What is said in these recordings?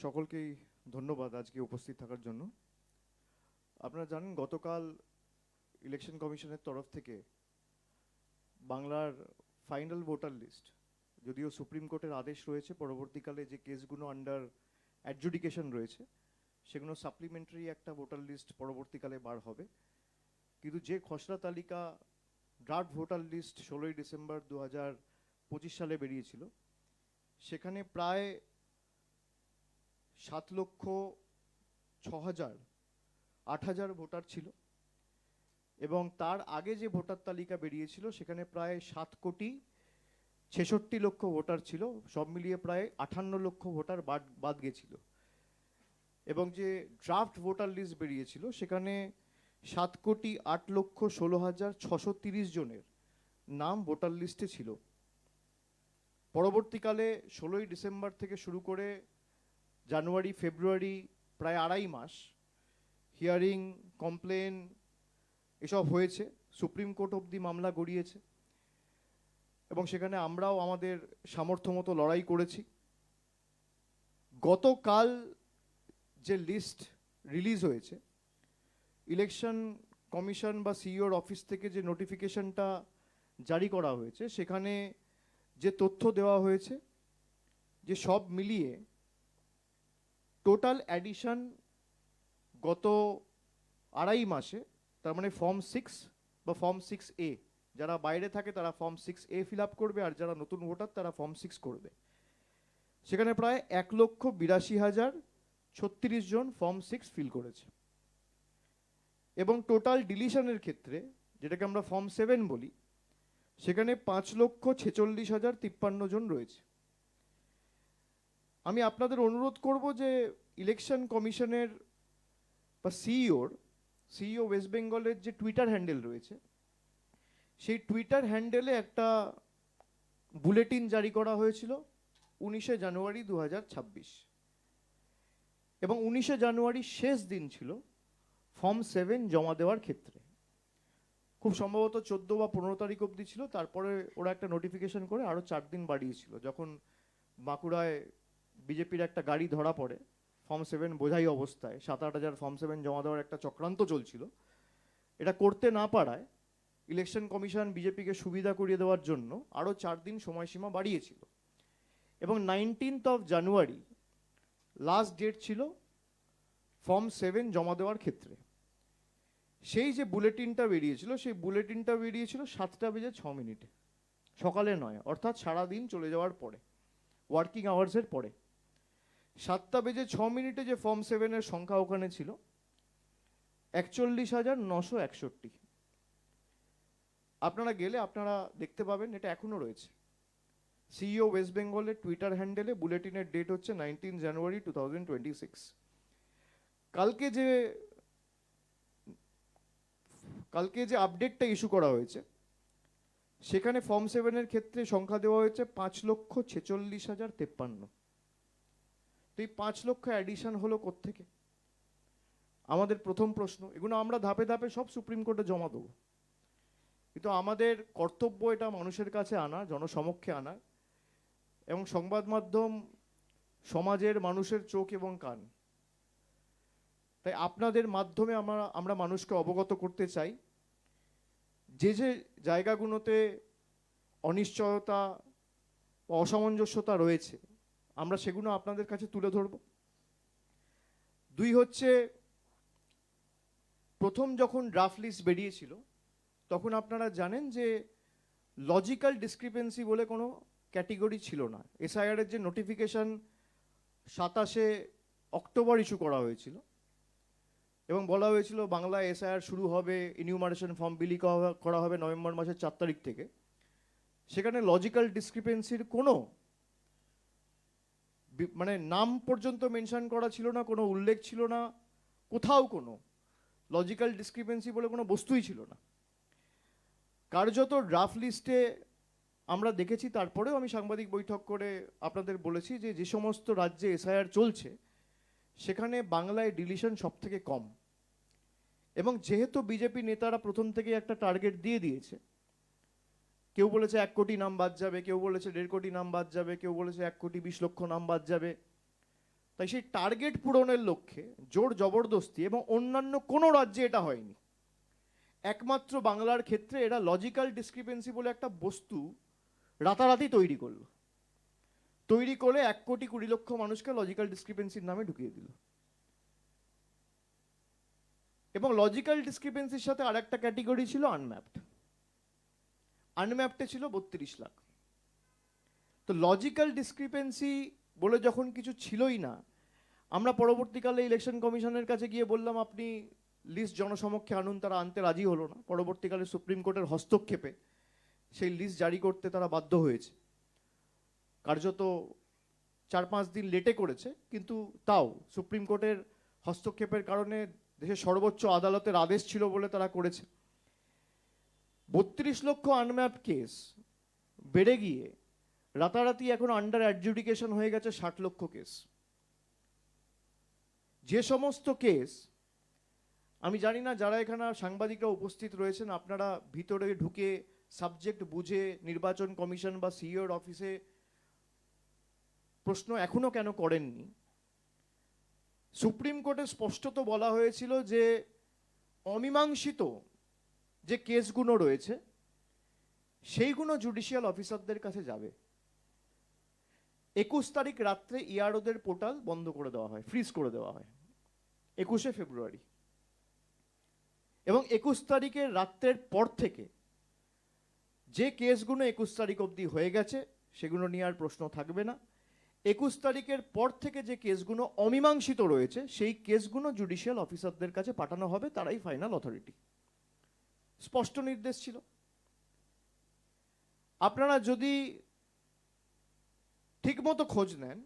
সকলকেই ধন্যবাদ আজকে উপস্থিত থাকার জন্য। আপনারা জানেন গতকাল ইলেকশন কমিশনের তরফ থেকে বাংলার ফাইনাল ভোটার লিস্ট, যদিও সুপ্রিম কোর্টের আদেশ রয়েছে পরবর্তীকালে যে কেসগুলো আন্ডার অ্যাডজুডিকেশন রয়েছে সেগুলো সাপ্লিমেন্টারি একটা ভোটার লিস্ট পরবর্তীকালে বার হবে, কিন্তু যে খসড়া তালিকা ড্রাফট ভোটার লিস্ট 16ই ডিসেম্বর 2025 সালে বেরিয়েছিল সেখানে প্রায় 7,06,000 ভোটার ছিল, এবং তার আগে যে ভোটার তালিকা বেরিয়েছিল সেখানে প্রায় 7,66,00,000 ভোটার ছিল। সব মিলিয়ে প্রায় 58 লক্ষ ভোটার বাদ গেছিল। এবং যে ড্রাফট ভোটার লিস্ট বেরিয়েছিল সেখানে 7,08,16,630 জনের নাম ভোটার লিস্টে ছিল। পরবর্তীকালে 16ই ডিসেম্বর থেকে শুরু করে জানুয়ারি ফেব্রুয়ারি প্রায় আড়াই মাস হিয়ারিং, কমপ্লেন এসব হয়েছে, সুপ্রিম কোর্ট অবধি মামলা গড়িয়েছে, এবং সেখানে আমরাও আমাদের সামর্থ্য মতো লড়াই করেছি। গতকাল যে লিস্ট রিলিজ হয়েছে, ইলেকশন কমিশন বা সিইওর অফিস থেকে যে নোটিফিকেশনটা জারি করা হয়েছে সেখানে যে তথ্য দেওয়া হয়েছে যে সব মিলিয়ে টোটাল অ্যাডিশন গত আড়াই মাসে, তার মানে ফর্ম 6 বা ফর্ম 6A, যারা বাইরে থাকে তারা ফর্ম 6A ফিল আপ করবে, আর যারা নতুন ভোটার তারা ফর্ম 6 করবে। সেখানে প্রায় 1,82,036 জন ফর্ম 6 ফিল করেছে, এবং টোটাল ডিলিশনের ক্ষেত্রে, যেটাকে আমরা ফর্ম 7 বলি, সেখানে 5,46,053 জন রয়েছে। আমি আপনাদের অনুরোধ করব যে ইলেকশন কমিশনের বা সিইও ওয়েস্ট বেঙ্গলের যে টুইটার হ্যান্ডেল রয়েছে, সেই টুইটার হ্যান্ডেলে একটা বুলেটিন জারি করা হয়েছিল 19শে জানুয়ারি 2026, এবং 19শে জানুয়ারি শেষ দিন ছিল ফর্ম 7 জমা দেওয়ার ক্ষেত্রে। খুব সম্ভবত 14 বা 15 তারিখ অবধি ছিল, তারপরে ওরা একটা নোটিফিকেশন করে আরও 4 দিন বাড়িয়েছিল, যখন বাঁকুড়ায় বিজেপির একটা গাড়ি ধরা পড়ে ফর্ম 7 বোঝাই অবস্থায়। 7-8 হাজার ফর্ম 7 জমা দেওয়ার একটা চক্রান্ত চলছিল। এটা করতে না পারায় ইলেকশন কমিশন বিজেপিকে সুবিধা করিয়ে দেওয়ার জন্য আরও 4 দিন সময়সীমা বাড়িয়েছিল, এবং 19 জানুয়ারি লাস্ট ডেট ছিল ফর্ম 7 জমা দেওয়ার ক্ষেত্রে। সেই যে বুলেটিনটা বেরিয়েছিল, সেই বুলেটিনটা বেরিয়েছিল 7:06, সকালে নয়, অর্থাৎ সারাদিন চলে যাওয়ার পরে, ওয়ার্কিং আওয়ার্সের পরে। 7:06 যে ফর্ম 7-এর সংখ্যা ওখানে ছিল 41,961। আপনারা গেলে আপনারা দেখতে পাবেন এটা এখনো রয়েছে। সিইও ওয়েস্ট বেঙ্গলের টুইটার হ্যান্ডেলে বুলেটিনের ডেট হচ্ছে 19 জানুয়ারি 2026। কালকে যে আপডেটটা ইস্যু করা হয়েছে সেখানে ফর্ম 7-এর ক্ষেত্রে সংখ্যা দেওয়া হয়েছে 5,46,053। তো এই 5 লক্ষ অ্যাডিশন হলো কোত্থেকে? আমাদের প্রথম প্রশ্ন। এগুলো আমরা ধাপে ধাপে সব সুপ্রিম কোর্টে জমা দেবো, কিন্তু আমাদের কর্তব্য এটা মানুষের কাছে আনা, জনসমক্ষে আনা, এবং সংবাদ মাধ্যম সমাজের মানুষের চোখ এবং কান। তাই আপনাদের মাধ্যমে আমরা মানুষকে অবগত করতে চাই যে যে জায়গাগুলোতে অনিশ্চয়তা বা অসামঞ্জস্যতা রয়েছে আমরা সেগুলো আপনাদের কাছে তুলে ধরব। 2 হচ্ছে, প্রথম যখন ড্রাফট লিস্ট বেরিয়েছিল তখন আপনারা জানেন যে লজিক্যাল ডিসক্রিপেন্সি বলে কোনো ক্যাটেগরি ছিল না। এসআইআর এর যে নোটিফিকেশন 27শে অক্টোবর ইস্যু করা হয়েছিল, এবং বলা হয়েছিল বাংলা এসআইআর শুরু হবে, ইনিউমারেশন ফর্ম বিলি করা হবে নভেম্বর মাসের 4 তারিখ থেকে। সেখানে লজিক্যাল ডিসক্রিপেন্সির কোনো মানে নাম পর্যন্ত মেনশন করা ছিল না, কোনো উল্লেখ ছিল না, কোথাও কোনো লজিক্যাল ডিসক্রিপেন্সি বলে কোনো বস্তুই ছিল না। কার্যত ড্রাফট লিস্টে আমরা দেখেছি, তারপরেও আমি সাংবাদিক বৈঠক করে আপনাদের বলেছি যে যে সমস্ত রাজ্যে এসআইআর চলছে সেখানে বাংলায় ডিলিশন সব থেকে কম। এবং যেহেতু বিজেপি নেতারা প্রথম থেকে একটা টার্গেট দিয়ে দিয়েছে, কেউ বলেছে 1 কোটি নাম বাদ যাবে, কেউ বলেছে 1.5 কোটি নাম বাদ যাবে, কেউ বলেছে 1,20,00,000 নাম বাদ যাবে, তাই সেই টার্গেট পূরণের লক্ষ্যে জোর জবরদস্তি, এবং অন্যান্য কোনো রাজ্যে এটা হয়নি, একমাত্র বাংলার ক্ষেত্রে এরা লজিক্যাল ডিসক্রিপেন্সি বলে একটা বস্তু রাতারাতি তৈরি করলো। তৈরি করে 1,20,00,000 মানুষকে লজিক্যাল ডিসক্রিপেন্সির নামে ঢুকিয়ে দিল। এবং লজিক্যাল ডিসক্রিপেন্সির সাথে আর একটা ক্যাটেগরি ছিল আনম্যাপড। আনম্যাপডে ছিল 32 লাখ। তো লজিক্যাল ডিসক্রিপেন্সি বলে যখন কিছু ছিলই না, আমরা পরবর্তীকালে ইলেকশন কমিশনের কাছে গিয়ে বললাম আপনি লিস্ট জনসমক্ষে আনুন, তারা আনতে রাজি হলো না। পরবর্তীকালে সুপ্রিম কোর্টের হস্তক্ষেপে সেই লিস্ট জারি করতে তারা বাধ্য হয়েছে। কার্যত 4-5 দিন লেটে করেছে, কিন্তু তাও সুপ্রিম কোর্টের হস্তক্ষেপের কারণে দেশের সর্বোচ্চ আদালতের আদেশ ছিল বলে তারা করেছে। 32 লক্ষ আনম্যাপড কেস বেড়ে গিয়ে রাতারাতি এখন আন্ডার অ্যাডজুডিকেশন হয়ে গেছে 60 লক্ষ কেস। যে সমস্ত কেস, আমি জানি না যারা এখানে সাংবাদিকরা উপস্থিত রয়েছেন আপনারা ভিতরে ঢুকে সাবজেক্ট বুঝে নির্বাচন কমিশন বা সিইওর অফিসে প্রশ্ন এখনো কেন করেননি। সুপ্রিম কোর্টে স্পষ্টত বলা হয়েছিল যে অমীমাংসিত যে কেসগুলো রয়েছে সেইগুলো জুডিশিয়াল অফিসারদের কাছে যাবে। 21 তারিখ রাত্রে ইআরওদের পোর্টাল বন্ধ করে দেওয়া হয়, ফ্রিজ করে দেওয়া হয় 21শে ফেব্রুয়ারি। এবং 21 তারিখের রাত্রের পর থেকে যে কেসগুলো 21 তারিখ অবধি হয়ে গেছে সেগুলো নিয়ে আর প্রশ্ন থাকবে না। 21 তারিখের পর থেকে যে কেসগুলো অমীমাংসিত রয়েছে সেই কেসগুলো জুডিশিয়াল অফিসারদের কাছে পাঠানো হবে, তারাই ফাইনাল অথরিটি। স্পষ্ট নির্দেশ ছিল। আপনারা যদি ঠিকমতো খোঁজ নেন,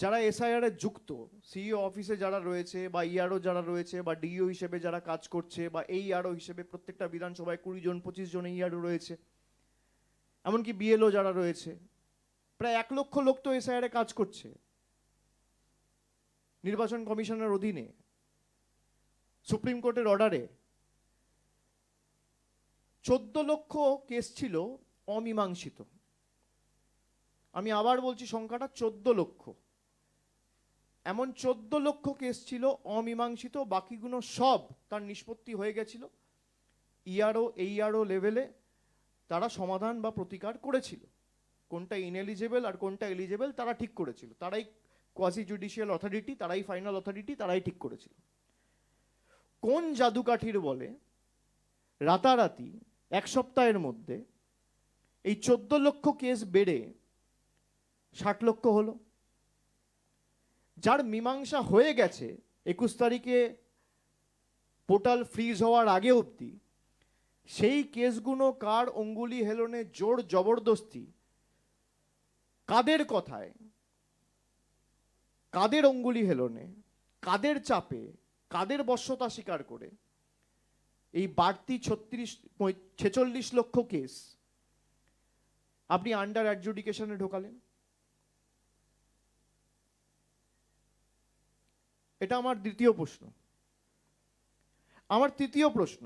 যারা এসআইআর এ যুক্ত, সিইও অফিসে যারা রয়েছে বা ইআরও যারা রয়েছে বা ডিইও হিসেবে যারা কাজ করছে বা এই ইআরও হিসেবে প্রত্যেকটা বিধানসভায় 20 জন 25 জন ইআরও রয়েছে, এমনকি বিএলও যারা রয়েছে, প্রায় 1 লক্ষ লোক তো এসআইআর এ কাজ করছে নির্বাচন কমিশনের অধীনে সুপ্রিম কোর্টের অর্ডারে। 14 লক্ষ কেস ছিল অমীমাংসিত। আমি আবার বলছি সংখ্যাটা 14 লক্ষ। এমন 14 লক্ষ কেস ছিল অমীমাংসিত, বাকিগুলো সব তার নিষ্পত্তি হয়ে গেছিল। ইআরও এইআরও লেভেলে তারা সমাধান বা প্রতিকার করেছিল, কোনটা ইনএলিজেবল আর কোনটা এলিজেবল তারা ঠিক করেছিল। তারাই কোয়াসি জুডিশিয়াল অথরিটি, তারাই ফাইনাল অথরিটি, তারাই ঠিক করেছিল। কোন জাদুকাঠির বলে রাতারাতি 1 সপ্তাহের মধ্যে এই 14 লক্ষ কেস বেড়ে 60 লক্ষ হলো। যার মীমাংসা হয়ে গেছে 21 তারিখে পোর্টাল ফ্রিজ হওয়ার আগে অবধি, সেই কেসগুলো কার অঙ্গুলি হেলনে, জোর জবরদস্তি, কাদের কথায়, কাদের অঙ্গুলি হেলনে, কাদের চাপে, কাদের বশ্যতা স্বীকার করে এই বাড়তি 46 লক্ষ কেস আপনি আন্ডার অ্যাডজুডিকেশনে ঢোকালেন। এটা আমার দ্বিতীয় প্রশ্ন। আমার তৃতীয় প্রশ্ন,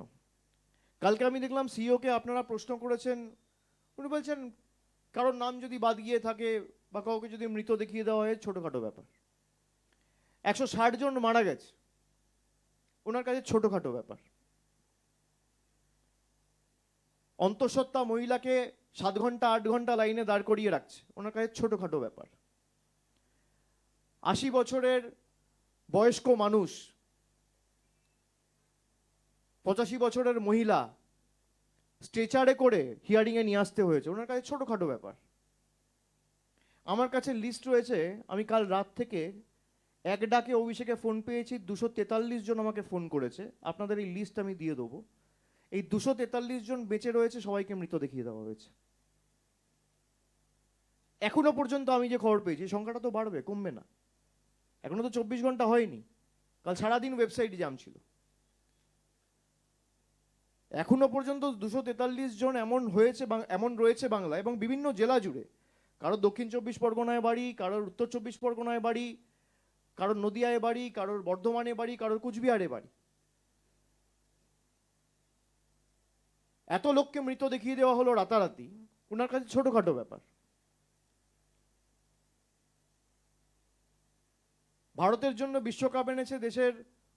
কালকে আমি দেখলাম সিইওকে আপনারা প্রশ্ন করেছেন, উনি বলছেন কারোর নাম যদি বাদ গিয়ে থাকে বা কাউকে যদি মৃত দেখিয়ে দেওয়া হয় ছোটখাটো ব্যাপার। 160 জন মারা গেছে ওনার কাছে ছোটখাটো ব্যাপার। অন্তঃসত্ত্বা মহিলাকে 7 ঘন্টা 8 ঘন্টা লাইনে দাঁড় করিয়ে রাখছে ওনার কাছে ছোটখাটো ব্যাপার। 80 বছরের বয়স্ক মানুষ, 85 বছরের মহিলা স্ট্রেচারে করে হিয়ারিংয়ে নিয়ে আসতে হয়েছে ওনার কাছে ছোটখাটো ব্যাপার। আমার কাছে লিস্ট রয়েছে, আমি কাল রাত থেকে এক ডাকে অভিষেকে ফোন পেয়েছি, 243 জন আমাকে ফোন করেছে। আপনাদের এই লিস্ট আমি দিয়ে দেবো। এই 243 জন বেঁচে রয়েছে, সবাইকে মৃত দেখিয়ে দেওয়া হয়েছে। এখনো পর্যন্ত আমি যে খবর পেয়েছি সংখ্যাটা তো বাড়বে, কমবে না। এখনো তো 24 ঘন্টা হয়নি, কাল সারাদিন ওয়েবসাইট জ্যাম ছিল। এখনো পর্যন্ত 243 জন এমন হয়েছে, এমন রয়েছে বাংলা এবং বিভিন্ন জেলা জুড়ে। কারোর দক্ষিণ 24 পরগনায় বাড়ি, কারোর উত্তর 24 পরগনায় বাড়ি, কারোর নদিয়ায় বাড়ি, কারোর বর্ধমানে বাড়ি, কারোর কুচবিহারে বাড়ি। এত লোককে মৃত দেখিয়ে দেওয়া হলো রাতারাতি, ওনার কাছে ছোটখাটো ব্যাপার। ভারতের জন্য বিশ্বকাপ এনেছে দেশের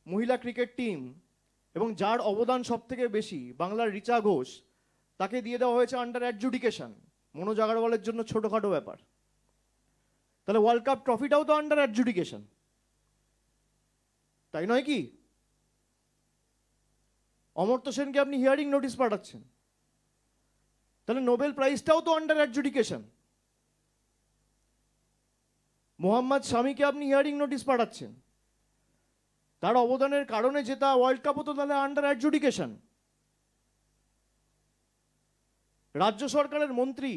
মহিলা ক্রিকেট টিম, এবং যার অবদান সব থেকে বেশি বাংলার রিচা ঘোষ, তাকে দিয়ে দেওয়া হয়েছে আন্ডার অ্যাডজুডিকেশন। মনোজ আগরওয়ালের জন্য ছোটখাটো ব্যাপার। তাহলে ওয়ার্ল্ড কাপ ট্রফিটাও তো আন্ডার অ্যাডজুডিকেশন, তাই নয় কি? অমর্ত্য সেনকে আপনি হিয়ারিং নোটিশ পাঠাচ্ছেন, তাহলে নোবেল প্রাইজটাও তো আন্ডার অ্যাডজুডিকেশন। মোহাম্মদ শামিকে আপনি হিয়ারিং নোটিশ পাঠাচ্ছেন, তার অবদানের কারণে জেতা ওয়ার্ল্ড কাপও তো তাহলে আন্ডার অ্যাডজুডিকেশন। রাজ্য সরকারের মন্ত্রী,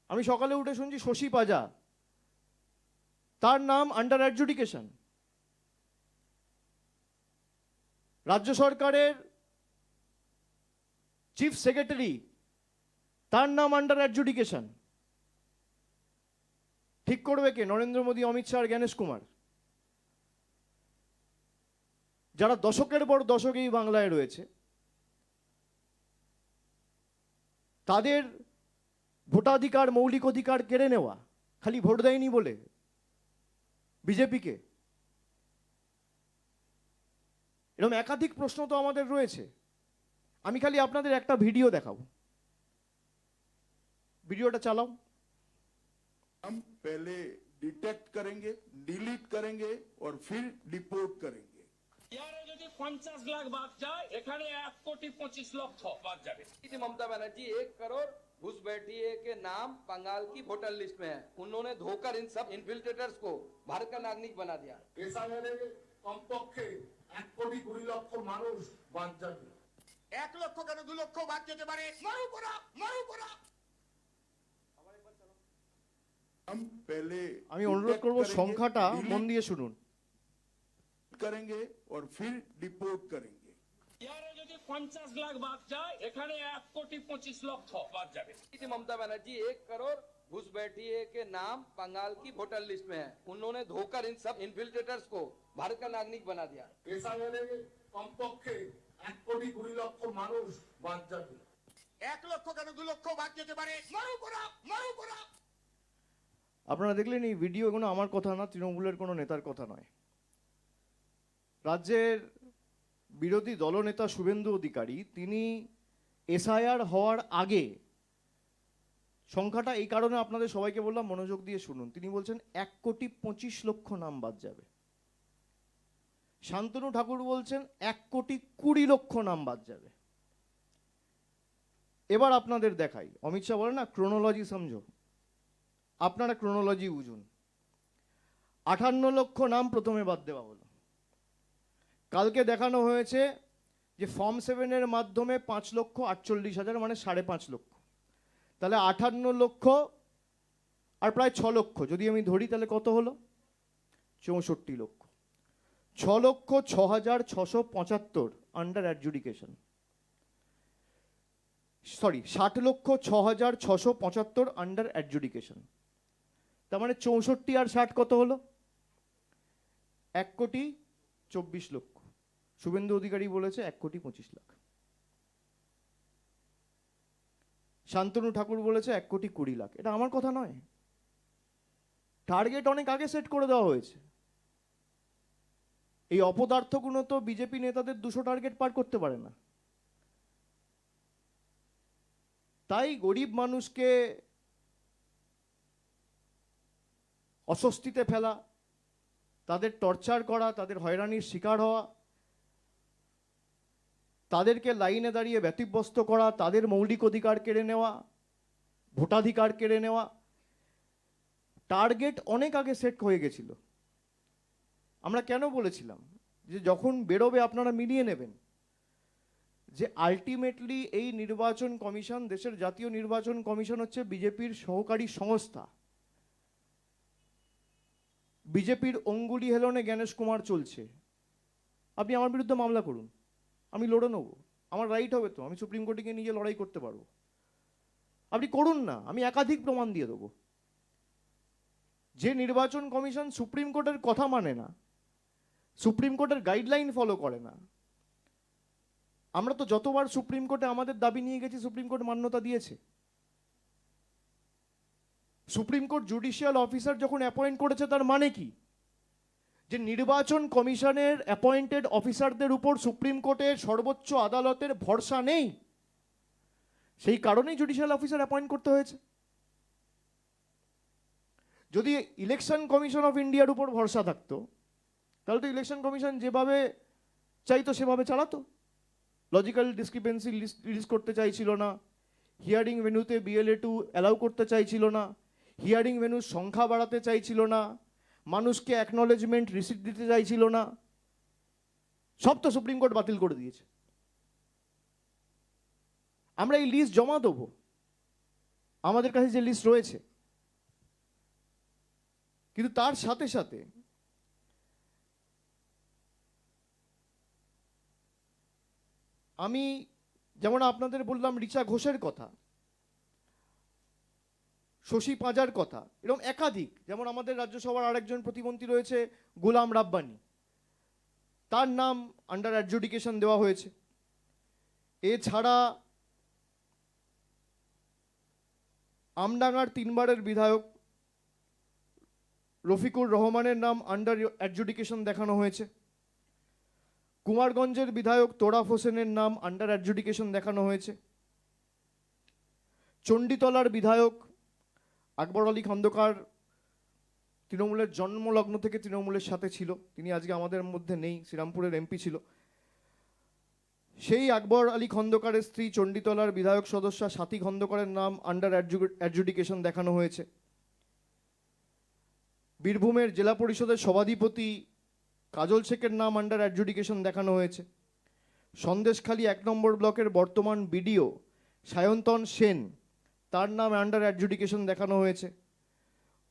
আমি সকালে উঠে শুনছি শশী পাজা, তার নাম আন্ডার অ্যাডজুডিকেশন। রাজ্য সরকারের চিফ সেক্রেটারি, তার নাম আন্ডার অ্যাডজুডিকেশন। ঠিক করবে কে? নরেন্দ্র মোদী, অমিত শাহ আর জ্ঞানেশ কুমার, যারা দশকের পর দশক এই বাংলায় রয়েছে। তাদের ভোটাধিকার, মৌলিক অধিকার কেড়ে নেওয়া, খালি ভোট দেয়নি বলে বিজেপিকে। এরকম একাধিক প্রশ্ন তো আমাদের রয়েছে। আমি খালি আপনাদের একটা ভিডিও দেখাবো, ভিডিওটা চালাও। हम पहले डिटेक्ट करेंगे, डिलीट करेंगे और फिर डिपोर्ट करेंगे। यारे যদি 50 লাখ বাদ যায়, এখানে 1,25,00,000 বাদ যাবে। ममता बनर्जी 1 करोड़ घुसपैठिए के नाम बंगाल की वोटर लिस्ट में है। उन्होंने धोकर इन सब इन्फिल्ट्रेटर्स को भारत का नागरिक बना दिया। এসআইআরে কমপক্ষে 1,20,00,000 মানুষ বাদ যাবে। 1 লক্ষ কেন 2 লক্ষ বাদ যেতে পারে। মারু পড়া हम पहले আমি অনুরোধ করব সংখ্যাটা মন দিয়ে শুনুন। करेंगे और फिर डिपोर्ट करेंगे। ইয়ারে যদি 50 লাখ বাদ যায়, এখানে 1,25,00,000 বাদ যাবে। ममता बनर्जी 1 करोड़ घुसपैठिए के नाम बंगाल की वोटर लिस्ट में है। उन्होंने धोकर इन सब इन्फिल्ट्रेटर्स को भारत का नागरिक बना दिया। এসআইআরে কমপক্ষে 1,20,00,000 মানুষ বাদ যাবে। 1 লক্ষ কেন 2 লক্ষ বাদ যেতে পারে। মারু পড়া আপনারা দেখলেন এই ভিডিও, এগুলো আমার কথা না, তৃণমূলের কোনো নেতার কথা নয়। রাজ্যের বিরোধী দলনেতা শুভেন্দু অধিকারী, তিনি এসআইআর হওয়ার আগে, সংখ্যাটা এই কারণে আপনাদের সবাইকে বললাম মনোযোগ দিয়ে শুনুন, তিনি বলছেন 1,25,00,000 নাম বাদ যাবে। শান্তনু ঠাকুর বলছেন 1,20,00,000 নাম বাদ যাবে। এবার আপনাদের দেখাই, অমিত শাহ বলে না ক্রোনোলজি সমঝো, আপনারা ক্রোনোলজি বুঝুন। 58 লক্ষ নাম প্রথমে বাদ দেওয়া হলো। কালকে দেখানো হয়েছে যে ফর্ম 7-এর মাধ্যমে 5,48,000, মানে 5.5 লক্ষ। তাহলে 58 লক্ষ আর প্রায় 6 লক্ষ যদি আমি ধরি, তাহলে কত হলো? 64 লক্ষ। 6,06,675 under adjudication. Sorry, 60,06,675 under adjudication. তার মানে 64 আর 60 কত হলো? 1,24,00,000। শুভেন্দু অধিকারী বলেছে 1,25,00,000। শান্তনু ঠাকুর বলেছে 1,20,00,000। এটা আমার কথা নয়, টার্গেট অনেক আগে সেট করে দেওয়া হয়েছে। এই অপদার্থগুলো তো বিজেপি নেতাদের 200 টার্গেট পার করতে পারে না। তাই গরিব মানুষকে অস্বস্তিতে ফেলা, তাদের টর্চার করা, তাদের হয়রানির শিকার হওয়া, তাদেরকে লাইনে দাঁড়িয়ে ব্যতিব্যস্ত করা, তাদের মৌলিক অধিকার কেড়ে নেওয়া, ভোটাধিকার কেড়ে নেওয়া, টার্গেট অনেক আগে সেট হয়ে গেছিল। আমরা কেন বলেছিলাম যে যখন বেরোবে আপনারা মিলিয়ে নেবেন যে আলটিমেটলি এই নির্বাচন কমিশন, দেশের জাতীয় নির্বাচন কমিশন হচ্ছে বিজেপির সহকারী সংস্থা। বিজেপির অঙ্গুলি হেলনে জ্ঞানেশ কুমার চলছে। আপনি আমার বিরুদ্ধে মামলা করুন, আমি লড়ে নেব, আমার রাইট হবে তো, আমি সুপ্রিম কোর্টে গিয়ে নিজে লড়াই করতে পারবো। আপনি করুন না, আমি একাধিক প্রমাণ দিয়ে দেবো। যে নির্বাচন কমিশন সুপ্রিম কোর্টের কথা মানে না, সুপ্রিম কোর্টের গাইডলাইন ফলো করে না, আমরা তো যতবার সুপ্রিম কোর্টে আমাদের দাবি নিয়ে গেছি, সুপ্রিম কোর্ট মান্যতা দিয়েছে। সুপ্রিম কোর্ট জুডিশিয়াল অফিসার যখন অ্যাপয়েন্ট করেছে, তার মানে কি? যে নির্বাচন কমিশনের অ্যাপয়েন্টেড অফিসারদের উপর সুপ্রিম কোর্টের সর্বোচ্চ আদালতের ভরসা নেই, সেই কারণেই জুডিশিয়াল অফিসার অ্যাপয়েন্ট করতে হয়েছে। যদি ইলেকশন কমিশন অফ ইন্ডিয়ার উপর ভরসা থাকতো তাহলে তো ইলেকশন কমিশন যেভাবে চাইতো সেভাবে চালাতো। লজিক্যাল ডিসক্রিপেন্সি রিলিজ করতে চাইছিল না, হিয়ারিং ভেন্যুতে BLA2 অ্যালাউ করতে চাইছিল না, হিয়ারিং ভেন্যুর সংখ্যা বাড়াতে চাইছিল না, মানুষকে অ্যাকনলেজমেন্ট রিসিপ্ট দিতে চাইছিল না, সব তো সুপ্রিম কোর্ট বাতিল করে দিয়েছে। আমরা এই লিস্ট জমা দেবো, আমাদের কাছে যে লিস্ট রয়েছে, কিন্তু তার সাথে সাথে আমি যেমন আপনাদের বললাম রিচা ঘোষের কথা, শশী পাঁজার কথা, এরকম একাধিক, যেমন আমাদের রাজ্যসভার আরেকজন প্রতিমন্ত্রী রয়েছে গোলাম রাব্বানি, তার নাম আন্ডার অ্যাডজুডিকেশন দেওয়া হয়েছে। এছাড়া আমডাঙ্গার 3বারের বিধায়ক রফিকুর রহমানের নাম আন্ডার অ্যাডজুডিকেশন দেখানো হয়েছে। কুমারগঞ্জের বিধায়ক তোরাফ হোসেনের নাম আন্ডার অ্যাডজুডিকেশন দেখানো হয়েছে। চণ্ডীতলার বিধায়ক আকবর আলী খন্দকার তৃণমূলের জন্মলগ্ন থেকে তৃণমূলের সাথে ছিল, তিনি আজকে আমাদের মধ্যে নেই, শ্রীরামপুরের MP ছিল। সেই আকবর আলী খন্দকারের স্ত্রী চণ্ডীতলার বিধায়ক সদস্যা সাথী খন্দকারের নাম আন্ডার অ্যাডজুডিকেশন দেখানো হয়েছে। বীরভূমের জেলা পরিষদের সভাধিপতি কাজল শেখের নাম আন্ডার অ্যাডজুডিকেশন দেখানো হয়েছে। সন্দেশখালী 1 নম্বর ব্লকের বর্তমান BDO সায়ন্তন সেন, তার নাম আন্ডার অ্যাডজুডিকেশন দেখানো হয়েছে।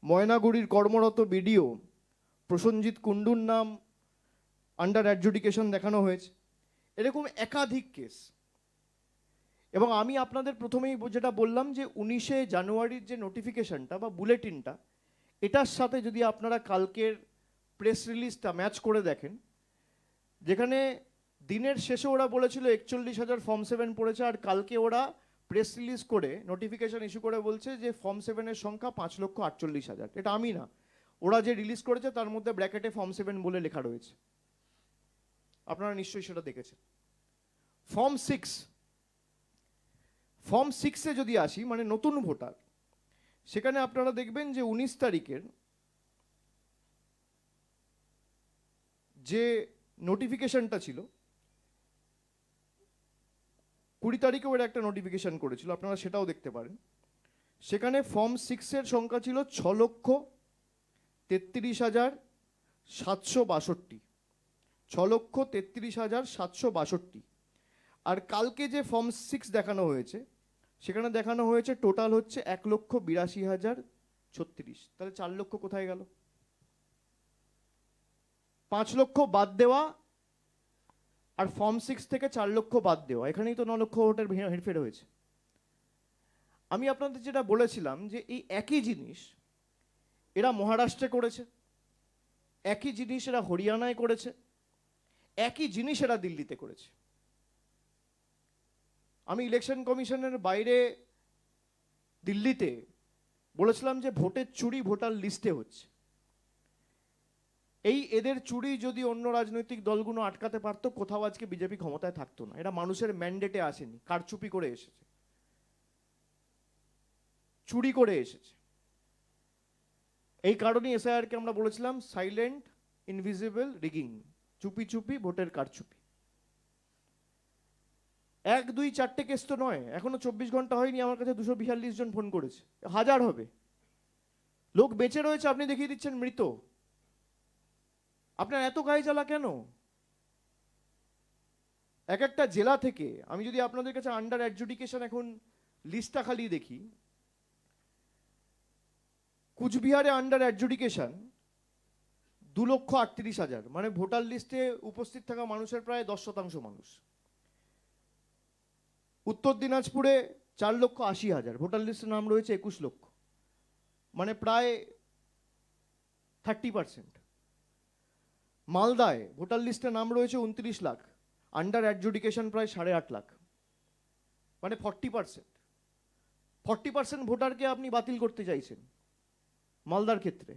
ময়নাগুড়ির কর্মরত BDO প্রসেনজিৎ কুন্ডুর নাম আন্ডার অ্যাডজুডিকেশন দেখানো হয়েছে। এরকম একাধিক কেস। এবং আমি আপনাদের প্রথমেই যেটা বললাম যে 19শে জানুয়ারির যে নোটিফিকেশনটা বা বুলেটিনটা, এটার সাথে যদি আপনারা কালকের প্রেস রিলিজটা ম্যাচ করে দেখেন, যেখানে দিনের শেষে ওরা বলেছিল 41,000 ফর্ম 7 পড়েছে, আর কালকে ওরা প্রেস রিলিজ করে নোটিফিকেশন ইস্যু করে বলছে যে ফর্ম 7-এর সংখ্যা 5,48,000। এটা আমি না, ওরা যে রিলিজ করেছে তার মধ্যে ব্র্যাকেটে ফর্ম 7 বলে লেখা রয়েছে, আপনারা নিশ্চয়ই সেটা দেখেছেন। ফর্ম 6-এ যদি আসি, মানে নতুন ভোটার, সেখানে আপনারা দেখবেন যে 19 তারিখের যে নোটিফিকেশনটা ছিল, 20 তারিখে ওরা একটা নোটিফিকেশন করেছিল, আপনারা সেটাও দেখতে পারেন। সেখানে ফর্ম 6-এর সংখ্যা ছিল 6,33,762, 6,33,762। আর কালকে যে ফর্ম 6 দেখানো হয়েছে, সেখানে দেখানো হয়েছে টোটাল হচ্ছে 1,82,036। তাহলে 4 লক্ষ কোথায় গেল? 5 লক্ষ বাদ দেওয়া আর ফর্ম 6 থেকে 4 লক্ষ বাদ দেওয়া, এখানেই তো 9 লক্ষ ভোটের হেরফের হয়েছে। আমি আপনাদের যেটা বলেছিলাম যে এই একই জিনিস এরা মহারাষ্ট্রে করেছে, একই জিনিস এরা হরিয়ানায় করেছে, একই জিনিস এরা দিল্লিতে করেছে। আমি ইলেকশন কমিশনের বাইরে দিল্লিতে বলেছিলাম যে ভোটের চুরি ভোটার লিস্টে হচ্ছে। এই এদের চুরি যদি অন্য রাজনৈতিক দলগুলো আটকাতে পারতো, কোথাও আজকে বিজেপি ক্ষমতায় থাকতো না। এটা মানুষের ম্যান্ডেটে আসেনি, কারচুপি করে এসেছে, চুরি করে এসেছে। এই কারণেই SIR-কে আমরা বলেছিলাম সাইলেন্ট ইনভিজিবল রিগিং, চুপি চুপি ভোটের কারচুপি। 1, 2, 4টে কেস তো নয়, এখনো 24 ঘন্টা হয়নি, আমার কাছে 242 জন ফোন করেছে, 1000 হবে। লোক বেঁচে রয়েছে, আপনি দেখিয়ে দিচ্ছেন মৃত। আপনার এত গায়ে জ্বালা কেন? এক একটা জেলা থেকে আমি যদি আপনাদের কাছে আন্ডার অ্যাডজুডিকেশন এখন লিস্টটা খালি দেখি, কুচবিহারে আন্ডার অ্যাডজুডিকেশন 2,38,000, মানে ভোটার লিস্টে উপস্থিত থাকা মানুষের প্রায় 10% মানুষ। উত্তর দিনাজপুরে 4,80,000, ভোটার লিস্টে নাম রয়েছে 21 লক্ষ, মানে প্রায় 30%। মালদায় ভোটার লিস্টে নাম রয়েছে 29 লাখ, আন্ডার অ্যাডজুডিকেশন প্রায় 8.5 লাখ, মানে 40%। 40% ভোটারকে আপনি বাতিল করতে চাইছেন মালদার ক্ষেত্রে।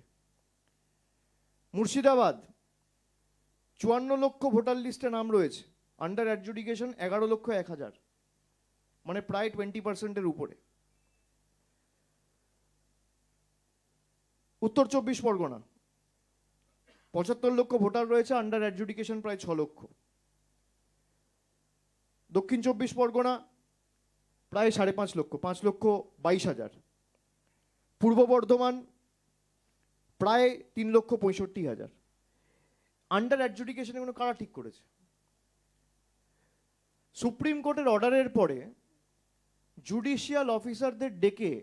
মুর্শিদাবাদ 54 লক্ষ ভোটার লিস্টে নাম রয়েছে, আন্ডার অ্যাডজুডিকেশন 11,01,000, মানে প্রায় 20%-এর উপরে। উত্তর 24 পরগনা 75 লক্ষ ভোটার রয়েছে, আন্ডার অ্যাডজুডিকেশন প্রায় 6 লক্ষ। দক্ষিণ 24 পরগনা প্রায় 5.5 লক্ষ, 5,22,000। পূর্ব বর্ধমান প্রায় 3,65,000। আন্ডার অ্যাডজুডিকেশন এগুলো কারা ঠিক করেছে? সুপ্রিম কোর্টের অর্ডারের পরে জুডিশিয়াল অফিসারদের ডেকে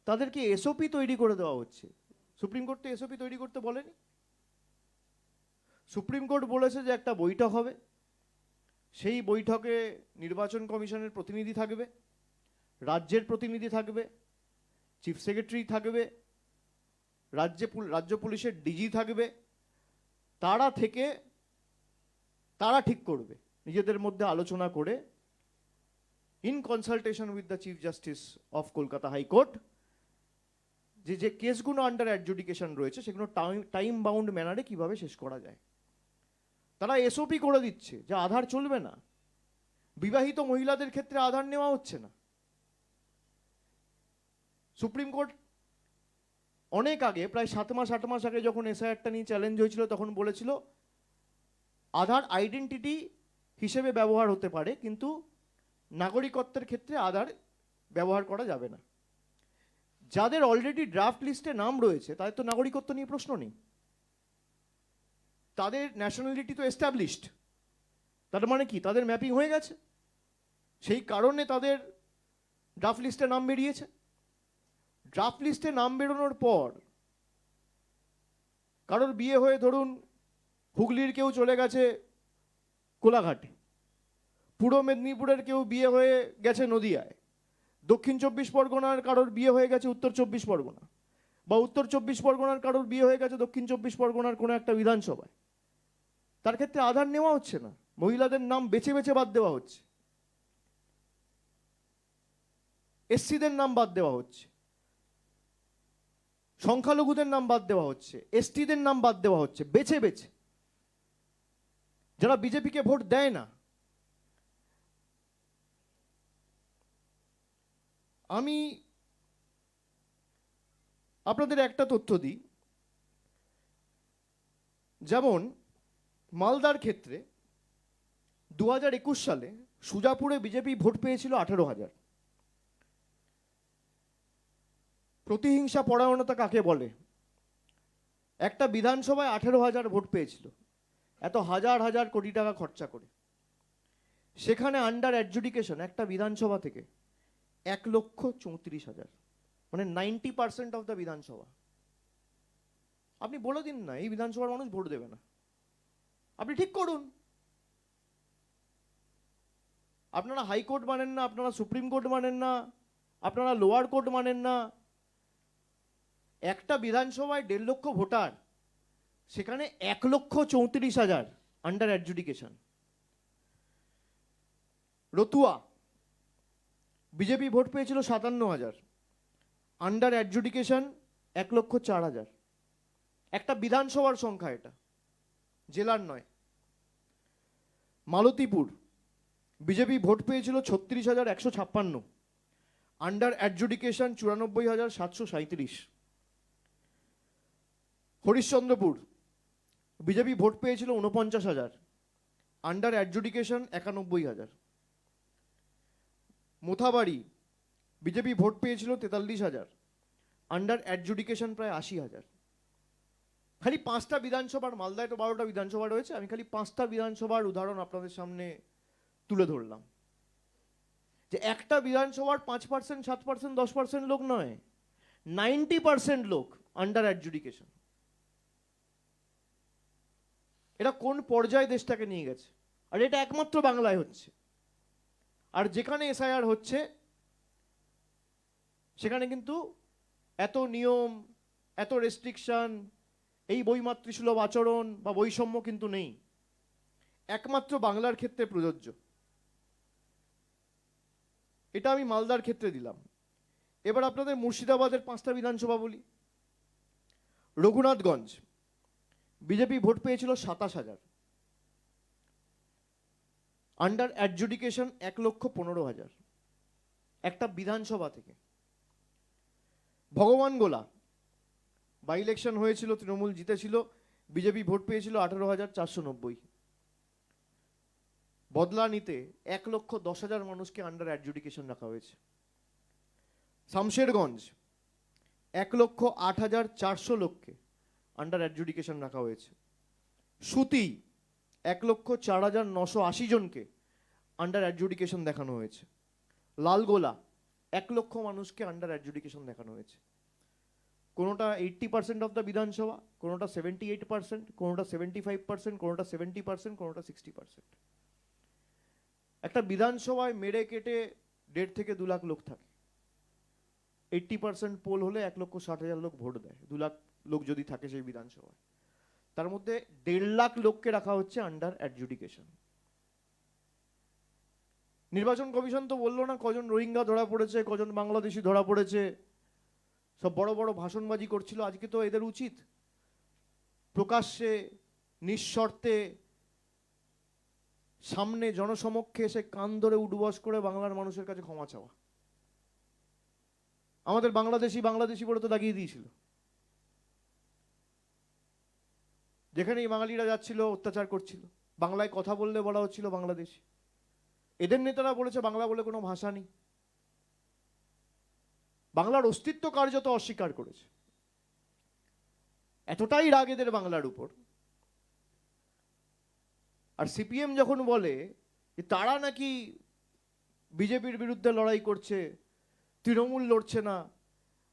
তাদেরকে এসওপি তৈরি করে দেওয়া হচ্ছে। সুপ্রিম কোর্ট তো এসওপি তৈরি করতে বলেনি। সুপ্রিম কোর্ট বলেছে যে একটা বৈঠক হবে, সেই বৈঠকে নির্বাচন কমিশনের প্রতিনিধি থাকবে, রাজ্যের প্রতিনিধি থাকবে, চিফ সেক্রেটারি থাকবে, রাজ্য পুলিশের ডিজি থাকবে। তারা ঠিক করবে নিজেদের মধ্যে আলোচনা করে, in consultation with the chief justice of Kolkata high court, যে কেসগুলো আন্ডার অ্যাডজুডিকেশন রয়েছে সেগুলো টাইম বাউন্ড ম্যানারে কিভাবে শেষ করা যায়। তারা এসওপি করে দিচ্ছে যে আধার চলবে না, বিবাহিত মহিলাদের ক্ষেত্রে আধার নেওয়া হচ্ছে না। সুপ্রিম কোর্ট অনেক আগে, প্রায় 7 মাস আগে যখন এসআইআরটা নিয়ে চ্যালেঞ্জ হয়েছিল, তখন বলেছিল আধার আইডেন্টিটি হিসেবে ব্যবহার হতে পারে, কিন্তু নাগরিকত্বের ক্ষেত্রে আধার ব্যবহার করা যাবে না। যাদের অলরেডি ড্রাফট লিস্টে নাম রয়েছে তাদের তো নাগরিকত্ব নিয়ে প্রশ্ন নেই, তাদের ন্যাশনালিটি তো এস্টাবলিশড। তার মানে কি, তাদের ম্যাপিং হয়ে গেছে, সেই কারণে তাদের ড্রাফট লিস্টে নাম বেরিয়েছে। ড্রাফট লিস্টে নাম বেরোনোর পর কারোর বিয়ে হয়ে ধরুন হুগলির কেউ চলে গেছে কোলাঘাটে, পূর্ব মেদিনীপুরের কেউ বিয়ে হয়ে গেছে নদিয়ায়, দক্ষিণ 24 পরগনার কারোর বিয়ে হয়ে গেছে উত্তর 24 পরগনা, বা উত্তর 24 পরগনার কারোর বিয়ে হয়ে গেছে দক্ষিণ 24 পরগনার কোনো একটা বিধানসভায়। তার ক্ষেত্রে আধার নেওয়া হচ্ছে না, মহিলাদের নাম বেছে বেছে বাদ দেওয়া হচ্ছে, এসসিদের নাম বাদ দেওয়া হচ্ছে, সংখ্যালঘুদের নাম বাদ দেওয়া হচ্ছে, এসটিদের নাম বাদ দেওয়া হচ্ছে, বেছে বেছে, যারা বিজেপিকে ভোট দেয় না। আমি আপনাদের একটা তথ্য দিই, যেমন মালদার ক্ষেত্রে 2021 সালে সুজাপুরে বিজেপি ভোট পেয়েছিল 18,000। প্রতিহিংসা পরায়ণতা কাকে বলে? একটা বিধানসভায় 18,000 ভোট পেয়েছিল, এত হাজার হাজার কোটি টাকা খরচা করে। সেখানে আন্ডার অ্যাডজুডিকেশন একটা বিধানসভা থেকে 1,34,000, মানে 90% অফ দ্য বিধানসভা। আপনি বলে দিন না এই বিধানসভার মানুষ ভোট দেবে না, আপনি ঠিক করুন। আপনারা হাইকোর্ট মানেন না, আপনারা সুপ্রিম কোর্ট মানেন না, আপনারা লোয়ার কোর্ট মানেন না। একটা বিধানসভায় 1.5 লক্ষ ভোটার, সেখানে 1,34,000 under adjudication. Ratua BJP vote পেয়েছিল 57,000, আন্ডার অ্যাডজুডিকেশন 1,04,000। একটা বিধানসভার সংখ্যা, এটা জেলার নয়। মালতীপুর বিজেপি ভোট পেয়েছিল 36,156, under adjudication 94,737। Harishchandrapur BJP vote পেয়েছিল 49,000, under adjudication 91,000। Mothabari BJP vote পেয়েছিল 43,000, আন্ডার অ্যাডজুডিকেশন প্রায় 80,000। খালি 5টা বিধানসভার, মালদায় তো 12টা বিধানসভা রয়েছে, আমি খালি 5টা বিধানসভার উদাহরণ আপনাদের সামনে তুলে ধরলাম, যে একটা বিধানসভার 5%, 7%, 10% লোক নয়, 90% লোক আন্ডার অ্যাডজুডিকেশন। এটা কোন পর্যায়ে দেশটাকে নিয়ে গেছে? আর এটা একমাত্র বাংলায় হচ্ছে। আর যেখানে এসআইআর হচ্ছে সেখানে কিন্তু এত নিয়ম, এত রেস্ট্রিকশন, এই বৈমাতৃসুলভ আচরণ বা বৈষম্য কিন্তু নেই, একমাত্র বাংলার ক্ষেত্রে প্রযোজ্য। এটা আমি মালদার ক্ষেত্রে দিলাম। এবার আপনাদের মুর্শিদাবাদের 5টা বিধানসভা বলি। রঘুনাথগঞ্জ বিজেপি ভোট পেয়েছিল 27,000, আন্ডার অ্যাডজুডিকেশন 1,15,000 একটা বিধানসভা থেকে। ভগবান গোলা বাই ইলেকশন হয়েছিল, তৃণমূল জিতেছিল, বিজেপি ভোট পেয়েছিল 18,490। বদলা নিতে 1,10,000 মানুষকে আন্ডার অ্যাডজুডিকেশন রাখা হয়েছে। শামশেরগঞ্জ 1,08,400 লোককে আন্ডার অ্যাডজুডিকেশন রাখা হয়েছে। সুতি 1,04,980 জনকে আন্ডার অ্যাডজুডিকেশন দেখানো হয়েছে। লালগোলা 1 লক্ষ মানুষকে আন্ডার অ্যাডজুডিকেশন দেখানো হয়েছে। কোনোটা 80% অফ দ্য বিধানসভা, কোনোটা 78%, কোনোটা 75%, কোনোটা 70%, কোনোটা 60%। একটা বিধানসভায় মেরে কেটে 1.5 থেকে 2 লাখ লোক থাকে। 80% পোল হলে 1,60,000 লোক ভোট দেয়। 2 লাখ লোক যদি থাকে সেই বিধানসভায়, তার মধ্যে 1.5 লাখ লোককে রাখা হচ্ছে আন্ডার অ্যাডজুডিকেশন। নির্বাচন কমিশন তো বললো না কজন রোহিঙ্গা ধরা পড়েছে, কজন বাংলাদেশি ধরা পড়েছে, সব বড় বড় ভাষণবাজি করছিল। আজকে তো এদের উচিত প্রকাশ্যে নিঃশর্তে সামনে জনসমক্ষে এসে কান ধরে উঠবস করে বাংলার মানুষের কাছে ক্ষমা চাওয়া। আমাদের বাংলাদেশি বাংলাদেশি বলে তো দাগিয়ে দিয়েছিল। যেখানেই বাঙালিরা যাচ্ছিল অত্যাচার করছিল, বাংলায় কথা বললে বলা হচ্ছিল বাংলাদেশি। এদের নেতারা বলেছে বাংলা বলে কোনো ভাষা নেই, বাংলার অস্তিত্ব কার্যত অস্বীকার করেছে। এতটাই রাগ এদের বাংলার উপর। আর সিপিএম যখন বলে যে তারা নাকি বিজেপির বিরুদ্ধে লড়াই করছে, তৃণমূল লড়ছে না,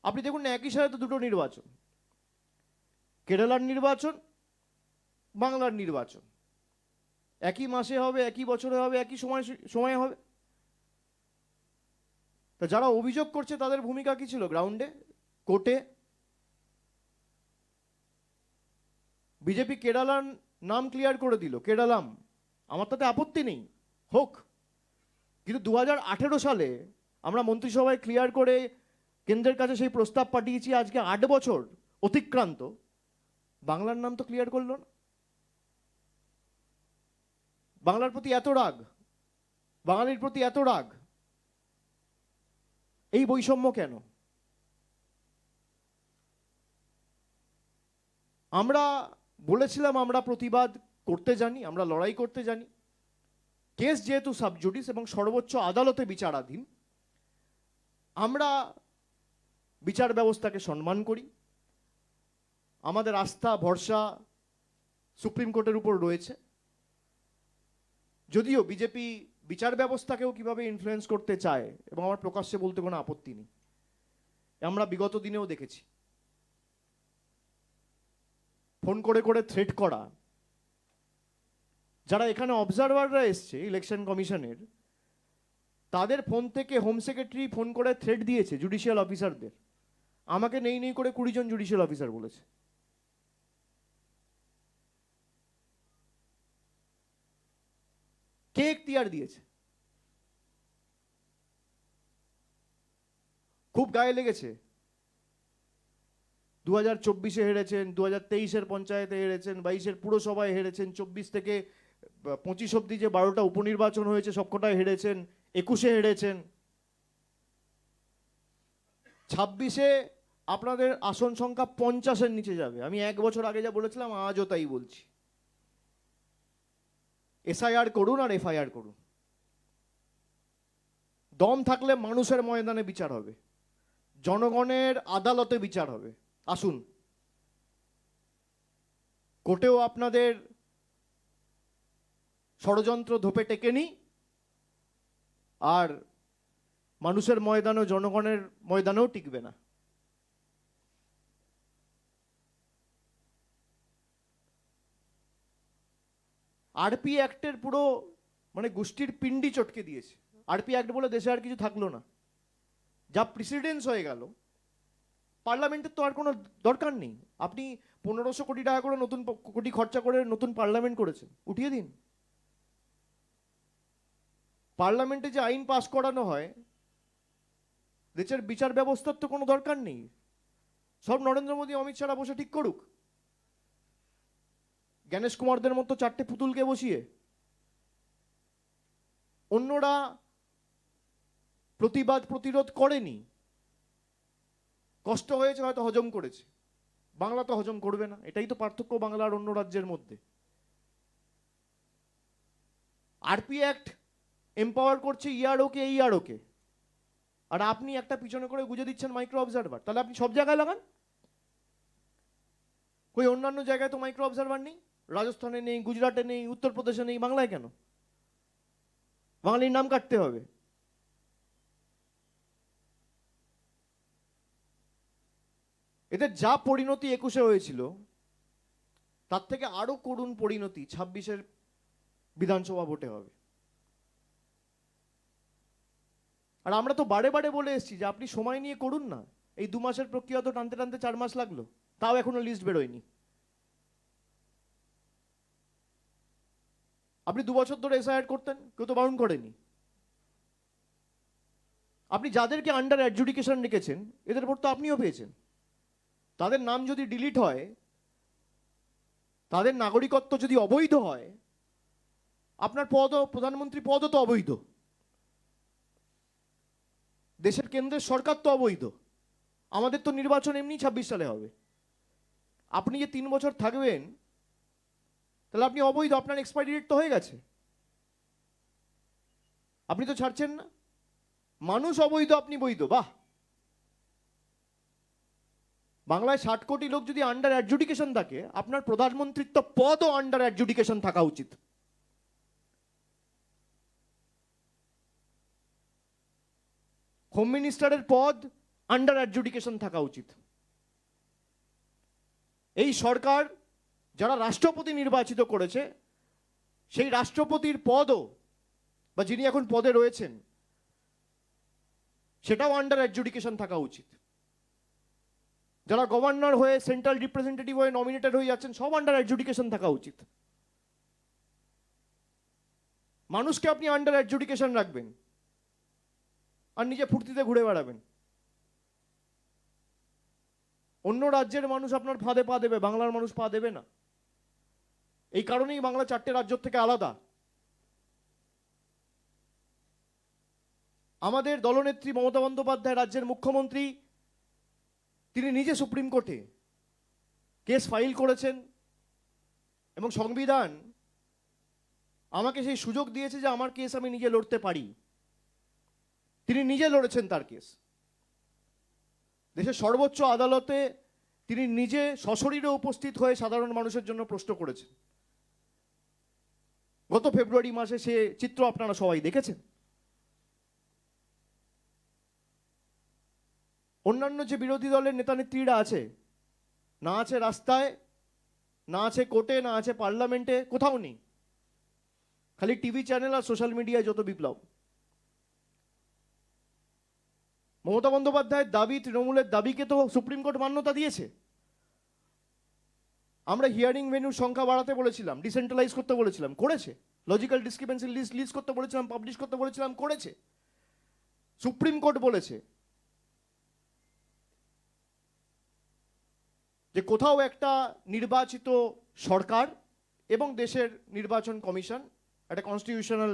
আপনি দেখুন না একই সাথে তো দুটো নির্বাচন, কেরালার নির্বাচন, বাংলার নির্বাচন, একই মাসে হবে, একই বছরে হবে, একই সময়ে হবে। তা যারা অভিযোগ করছে তাদের ভূমিকা কি ছিল গ্রাউন্ডে, কোর্টে? বিজেপি কেরালার নাম ক্লিয়ার করে দিল, কেরালাম, আমার তাতে আপত্তি নেই, হোক। কিন্তু 2018 সালে আমরা মন্ত্রিসভায় ক্লিয়ার করে কেন্দ্রের কাছে সেই প্রস্তাব পাঠিয়েছি, আজকে 8 বছর অতিক্রান্ত, বাংলার নাম তো ক্লিয়ার করলো না। বাংলার প্রতি এত রাগ, বাঙালির প্রতি এত রাগ, এই বৈষম্য কেন? আমরা বলেছিলাম আমরা প্রতিবাদ করতে জানি, আমরা লড়াই করতে জানি। কেস যেহেতু সাবজুডিস এবং সর্বোচ্চ আদালতে বিচারাধীন, আমরা বিচার ব্যবস্থাকে সম্মান করি। আমাদের আস্থা ভরসা সুপ্রিম কোর্টের উপর রয়েছে। যদিও বিজেপি বিচার ব্যবস্থাকেও কিভাবে ইনফ্লুয়েন্স করতে চায়, এবং আমার প্রকাশ্যে বলতে কোনো আপত্তি নেই, আমরা বিগত দিনেও দেখেছি। ফোন করে করে থ্রেট করা, যারা এখানে অবজারভাররা এসছে ইলেকশন কমিশনের, তাদের ফোন থেকে হোম সেক্রেটারি ফোন করে থ্রেট দিয়েছে জুডিশিয়াল অফিসারদের। আমাকে নেই নেই করে 20 জন জুডিশিয়াল অফিসার বলেছে। কে এখতিয়ার দিয়েছে? খুব গায়ে লেগেছে। 2024-এ হেরেছেন, 2023-এর পঞ্চায়েতে হেরেছেন, 22-এর পুরসভায় হেরেছেন, 24 থেকে 25 অব্দি যে 12টা উপনির্বাচন হয়েছে সবকটায় হেরেছেন, 21-এ হেরেছেন। 26-এ আপনাদের আসন সংখ্যা 50-এর নিচে যাবে। আমি 1 বছর আগে যা বলেছিলাম আজও তাই বলছি। এসআইআর করুন আর এফআইআর করুন। দম থাকলে মানুষের ময়দানে বিচার হবে, জনগণের আদালতে বিচার হবে। আসুন, কোর্টেও আপনাদের ষড়যন্ত্র ধোপে টেকেনি, আর মানুষের ময়দানেও জনগণের ময়দানেও টিকবে না। আরপি অ্যাক্টের পুরো মানে গোষ্ঠীর পিণ্ডি চটকে দিয়েছে। আরপি অ্যাক্ট বলে দেশে আর কিছু থাকলো না, যা প্রেসিডেন্স হয়ে গেল। পার্লামেন্টের তো আর কোনো দরকার নেই। আপনি 1500 কোটি টাকা করে নতুন কোটি খরচা করে নতুন পার্লামেন্ট করেছেন, উঠিয়ে দিন। পার্লামেন্টে যে আইন পাস করানো হয়, দেশের বিচার ব্যবস্থার তো কোনো দরকার নেই। সব নরেন্দ্র মোদী অমিত শাহরা বসে ঠিক করুক, জ্ঞানেশ কুমারদের মতো 4টে পুতুলকে বসিয়ে। অন্যরা প্রতিবাদ প্রতিরোধ করেনি, কষ্ট হয়েছে, হয়তো হজম করেছে। বাংলা তো হজম করবে না, এটাই তো পার্থক্য বাংলা আর অন্য রাজ্যের মধ্যে। আরপি অ্যাক্ট এম্পাওয়ার করছে ইআরওকে, এইআরওকে, আর আপনি একটা পিছনে করে গুজে দিচ্ছেন মাইক্রো অবজারভার। তাহলে আপনি সব জায়গায় লাগান। কই অন্যান্য জায়গায় তো মাইক্রো অবজারভার নেই, রাজস্থানে নেই, গুজরাটে নেই, উত্তরপ্রদেশে নেই, বাংলায় কেন? বাঙালির নাম কাটতে হবে। এদের যা পরিণতি 21-এ হয়েছিল, তার থেকে আরো করুণ পরিণতি 26-এর বিধানসভা ভোটে হবে। আর আমরা তো বারে বারে বলে এসেছি যে আপনি সময় নিয়ে করুন না। এই 2 মাসের প্রক্রিয়া তো টানতে টানতে 4 মাস লাগলো, তাও এখনো লিস্ট বেরোয়নি। আপনি 2 বছর ধরে এসআইআর করতেন, কেউ তো বারণ করেনি। আপনি যাদেরকে আন্ডার অ্যাডজুডিকেশন রেখেছেন, এদের ভোট তো আপনিও পেয়েছেন। তাদের নাম যদি ডিলিট হয়, তাদের নাগরিকত্ব যদি অবৈধ হয়, আপনার প্রধানমন্ত্রী পদও তো অবৈধ, দেশের কেন্দ্রের সরকার তো অবৈধ। আমাদের তো নির্বাচন এমনি 26 সালে হবে। আপনি যে 3 বছর থাকবেন, তাহলে আপনি অবৈধ, আপনার এক্সপায়ারি ডেট তো হয়ে গেছে, আপনি তো ছাড়ছেন না। মানুষ অবৈধ, আপনি বৈধ, বাহ। বাংলায় 60 কোটি লোক যদি আন্ডার অ্যাডজুডিকেশন থাকে, আপনার প্রধানমন্ত্রিত্ব পদও আন্ডার অ্যাডজুডিকেশন থাকা উচিত। হোম মিনিস্টারের পদ আন্ডার অ্যাডজুডিকেশন থাকা উচিত। এই সরকার যারা রাষ্ট্রপতি নির্বাচিত করেছে, সেই রাষ্ট্রপতির পদও, বা যিনি এখন পদে রয়েছেন, সেটাও আন্ডার অ্যাডজুডিকেশন থাকা উচিত। যারা গভর্নর হয়ে, সেন্ট্রাল রিপ্রেজেন্টেটিভ হয়ে নমিনেটেড হয়ে যাচ্ছেন, সব আন্ডার অ্যাডজুডিকেশন থাকা উচিত। মানুষকে আপনি আন্ডার অ্যাডজুডিকেশন রাখবেন আর নিজে ফুর্তিতে ঘুরে বেড়াবেন। অন্য রাজ্যের মানুষ আপনার ফাঁদে পা দেবে, বাংলার মানুষ পা দেবে না। এই কারণেই বাংলা 4টে রাজ্য থেকে আলাদা। আমাদের দলনেত্রী মমতা বন্দ্যোপাধ্যায়, রাজ্যের মুখ্যমন্ত্রী, তিনি নিজে সুপ্রিম কোর্টে কেস ফাইল করেছেন, এবং সংবিধান আমাকে সেই সুযোগ দিয়েছে যে আমার কেস আমি নিজে লড়তে পারি। তিনি নিজে লড়েছেন তার কেস। দেশের সর্বোচ্চ আদালতে তিনি নিজে সশরীরে উপস্থিত হয়ে সাধারণ মানুষের জন্য প্রশ্ন করেছেন। গত ফেব্রুয়ারি মাসে সে চিত্র আপনারা সবাই দেখেছেন। অন্যান্য যে বিরোধী দলের নেতা নেত্রীরা আছে, না আছে রাস্তায়, না আছে কোর্টে, না আছে পার্লামেন্টে, কোথাও নেই। খালি টিভি চ্যানেল আর সোশ্যাল মিডিয়ায় যত বিপ্লব। মমতা বন্দ্যোপাধ্যায়ের দাবি, তৃণমূলের দাবিকে তো সুপ্রিম কোর্ট মান্যতা দিয়েছে। আমরা হিয়ারিং ভেন্যুর সংখ্যা বাড়াতে বলেছিলাম, ডিসেন্ট্রালাইজ করতে বলেছিলাম, করেছে। লজিক্যাল ডিসক্রিপেন্সি লিস্ট করতে বলেছিলাম, পাবলিশ করতে বলেছিলাম, করেছে। সুপ্রিম কোর্ট বলেছে যে কোথাও একটা নির্বাচিত সরকার এবং দেশের নির্বাচন কমিশন, একটা কনস্টিটিউশনাল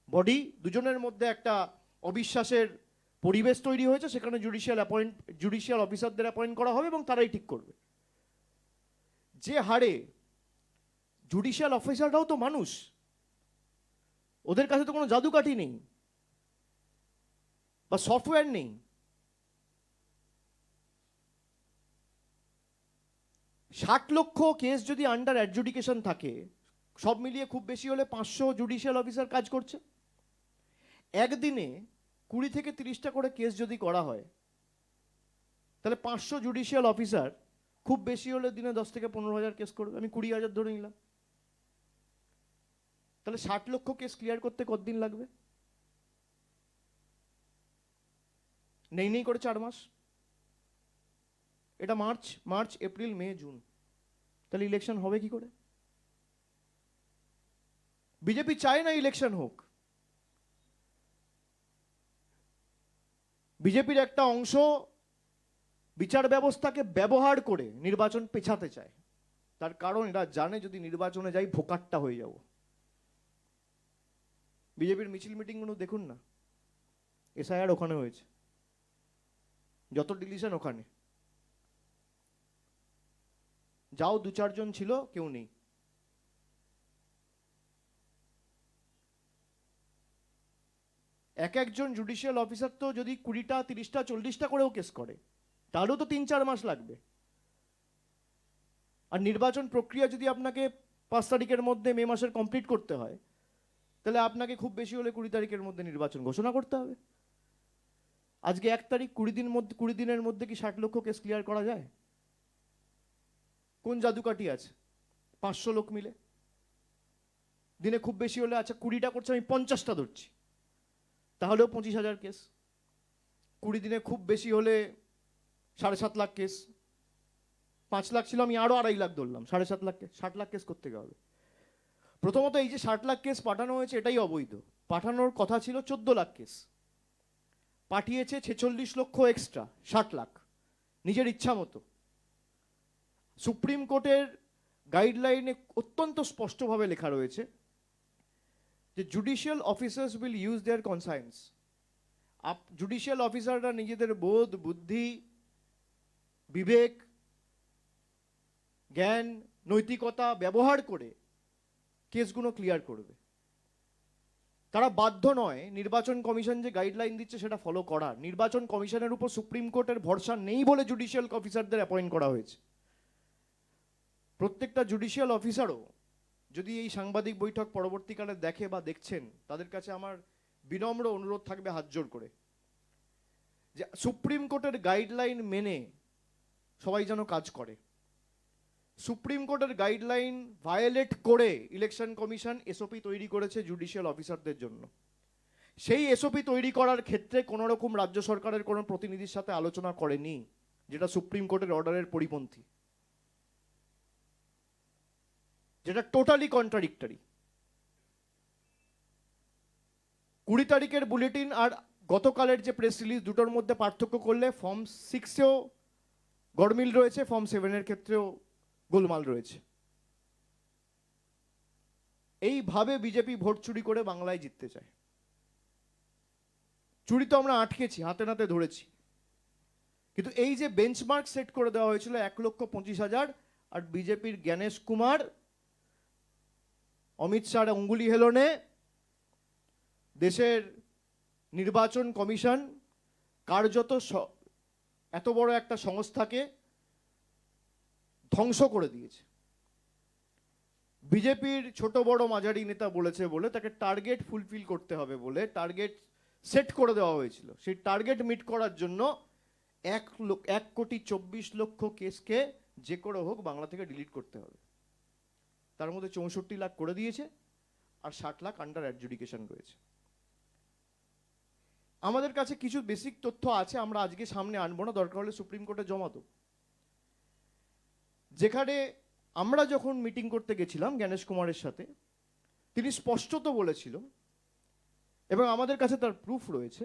বডি, দুজনের মধ্যে একটা অবিশ্বাসের পরিবেশ তৈরি হয়েছে, সেখানে জুডিশিয়াল অফিসারদের অ্যাপয়েন্ট করা হবে এবং তারাই ঠিক করবে। যে হারে জুডিশিয়াল অফিসাররাও তো মানুষ, ওদের কাছে তো কোনো জাদুকাঠি নেই বা সফটওয়্যার নেই। ষাট লক্ষ কেস যদি আন্ডার অ্যাডজুডিকেশন থাকে, সব মিলিয়ে খুব বেশি হলে 500 জুডিশিয়াল অফিসার কাজ করছে। একদিনে 20 থেকে 30টা করে কেস যদি করা হয়, তাহলে 500 জুডিশিয়াল অফিসার খুব বেশি হলে দিনে 10 থেকে 15,000 কেস করবে। আমি 20,000 ধরে নিলাম। তাহলে 60 লক্ষ কেস ক্লিয়ার করতে কতদিন লাগবে? নেই করে 4 মাস। এটা মার্চ, এপ্রিল, মে, জুন। তাহলে ইলেকশন হবে কি করে? বিজেপি চায় না ইলেকশন হোক। বিজেপির একটা অংশ বিচার ব্যবস্থাকে ব্যবহার করে নির্বাচন পেছাতে চায়। তার কারণ এরা জানে যদি নির্বাচনে যাই ভোকাট্টা হয়ে যাব। বিজেপির মিছিল মিটিংগুলো দেখুন না, এসআইআর ওখানে হয়েছে, যত ডিলিশন ওখানে, যাও 2-4 জন ছিল, কেউ নেই। এক একজন জুডিশিয়াল অফিসার তো যদি 20টা 30টা 40টা করেও কেস করে, তাহলেও তো 3-4 মাস লাগবে। আর নির্বাচন প্রক্রিয়া যদি আপনাকে 5 তারিখের মধ্যে মে মাসের কমপ্লিট করতে হয়, তাহলে আপনাকে খুব বেশি হলে 20 তারিখের মধ্যে নির্বাচন ঘোষণা করতে হবে। আজকে 1 তারিখ, 20 দিনের মধ্যে কি 60 লক্ষ কেস ক্লিয়ার করা যায়? কোন জাদুকাঠি আছে? 500 লোক মিলে দিনে খুব বেশি হলে, আচ্ছা 20টা করছে, আমি 50টা ধরছি, তাহলেও 25,000 কেস। 20 দিনে খুব বেশি হলে 7.5 লাখ কেস। 5 লাখ ছিল, আমি আরো 2.5 লাখ ধরলাম, 7.5 লাখ কেস, 60 লাখ কেস করতে হবে। প্রথমত এই যে 60 লাখ কেস পাঠানো হয়েছে এটাই অবৈধ। পাঠানোর কথা ছিল 14 লাখ কেস, পাঠিয়েছে 46 লক্ষ এক্সট্রা, 60 লাখ নিজের ইচ্ছা মতো। সুপ্রিম কোর্টের গাইডলাইনে অত্যন্ত স্পষ্টভাবে লেখা রয়েছে যে judicial officers will use their conscience. Judicial অফিসাররা নিজেদের বোধ, বুদ্ধি, বিবেক, জ্ঞান, নৈতিকতা ব্যবহার করে কেসগুলো ক্লিয়ার করবে। তারা বাধ্য নয় নির্বাচন কমিশন যে গাইডলাইন দিচ্ছে সেটা ফলো করার। নির্বাচন কমিশনের উপর সুপ্রিম কোর্টের ভরসা নেই বলে জুডিশিয়াল অফিসারদের অ্যাপয়েন্ট করা হয়েছে। প্রত্যেকটা জুডিশিয়াল অফিসারও যদি এই সাংবাদিক বৈঠক পরবর্তীকালে দেখে বা দেখছেন, তাদের কাছে আমার বিনম্র অনুরোধ থাকবে হাত জোর করে, যে সুপ্রিম কোর্টের গাইডলাইন মেনে সবাই যেন কাজ করে। সুপ্রিম কোর্টের গাইডলাইন ভায়োলেট করে ইলেকশন কমিশন এসওপি তৈরি করেছে জুডিশিয়াল অফিসারদের জন্য। সেই এসওপি তৈরি করার ক্ষেত্রে কোনো রকম রাজ্য সরকারের কোনো প্রতিনিধির সাথে আলোচনা করেনি, যেটা সুপ্রিম কোর্টের অর্ডারের পরিপন্থী, যেটা টোটালি কন্ট্রাডিক্টরি। 20 তারিখের বুলেটিন আর গতকালের যে প্রেস রিলিজ, দুটোর মধ্যে পার্থক্য করলে ফর্ম 6-এও গড়মিল রয়েছে, ফর্ম 7-এর ক্ষেত্রেও গোলমাল রয়েছে। এইভাবে বিজেপি ভোট চুরি করে বাংলায় জিততে চায়। চুরি তো আমরা আটকেছি, হাতে নাতে ধরেছি, কিন্তু এই যে বেঞ্চমার্ক সেট করে দেওয়া হয়েছিল 1,25,000, আর বিজেপির জ্ঞানেশ কুমার, অমিত শাহর অঙ্গুলি হেলনে দেশের নির্বাচন কমিশন কার্যত এত বড় একটা সংস্থাকে ধ্বংস করে দিয়েছে। বিজেপির ছোট বড় মাঝারি নেতা বলেছে বলে তাকে টার্গেট ফুলফিল করতে হবে বলে টার্গেট সেট করে দেওয়া হয়েছিল। সেই টার্গেট মিট করার জন্য 1,24,00,000 কেসকে যে করে হোক বাংলা থেকে ডিলিট করতে হবে। তার মধ্যে 64 লাখ করে দিয়েছে, আর 60 লাখ আন্ডার অ্যাডজুডিকেশন রয়েছে। আমাদের কাছে কিছু বেসিক তথ্য আছে, আমরা আজকে সামনে আনবো না, দরকার হলে সুপ্রিম কোর্টে জমা দেব। যেখানে আমরা যখন মিটিং করতে গেছিলাম জ্ঞানেশ কুমারের সাথে, তিনি স্পষ্টত বলেছিল, এবং আমাদের কাছে তার প্রুফ রয়েছে,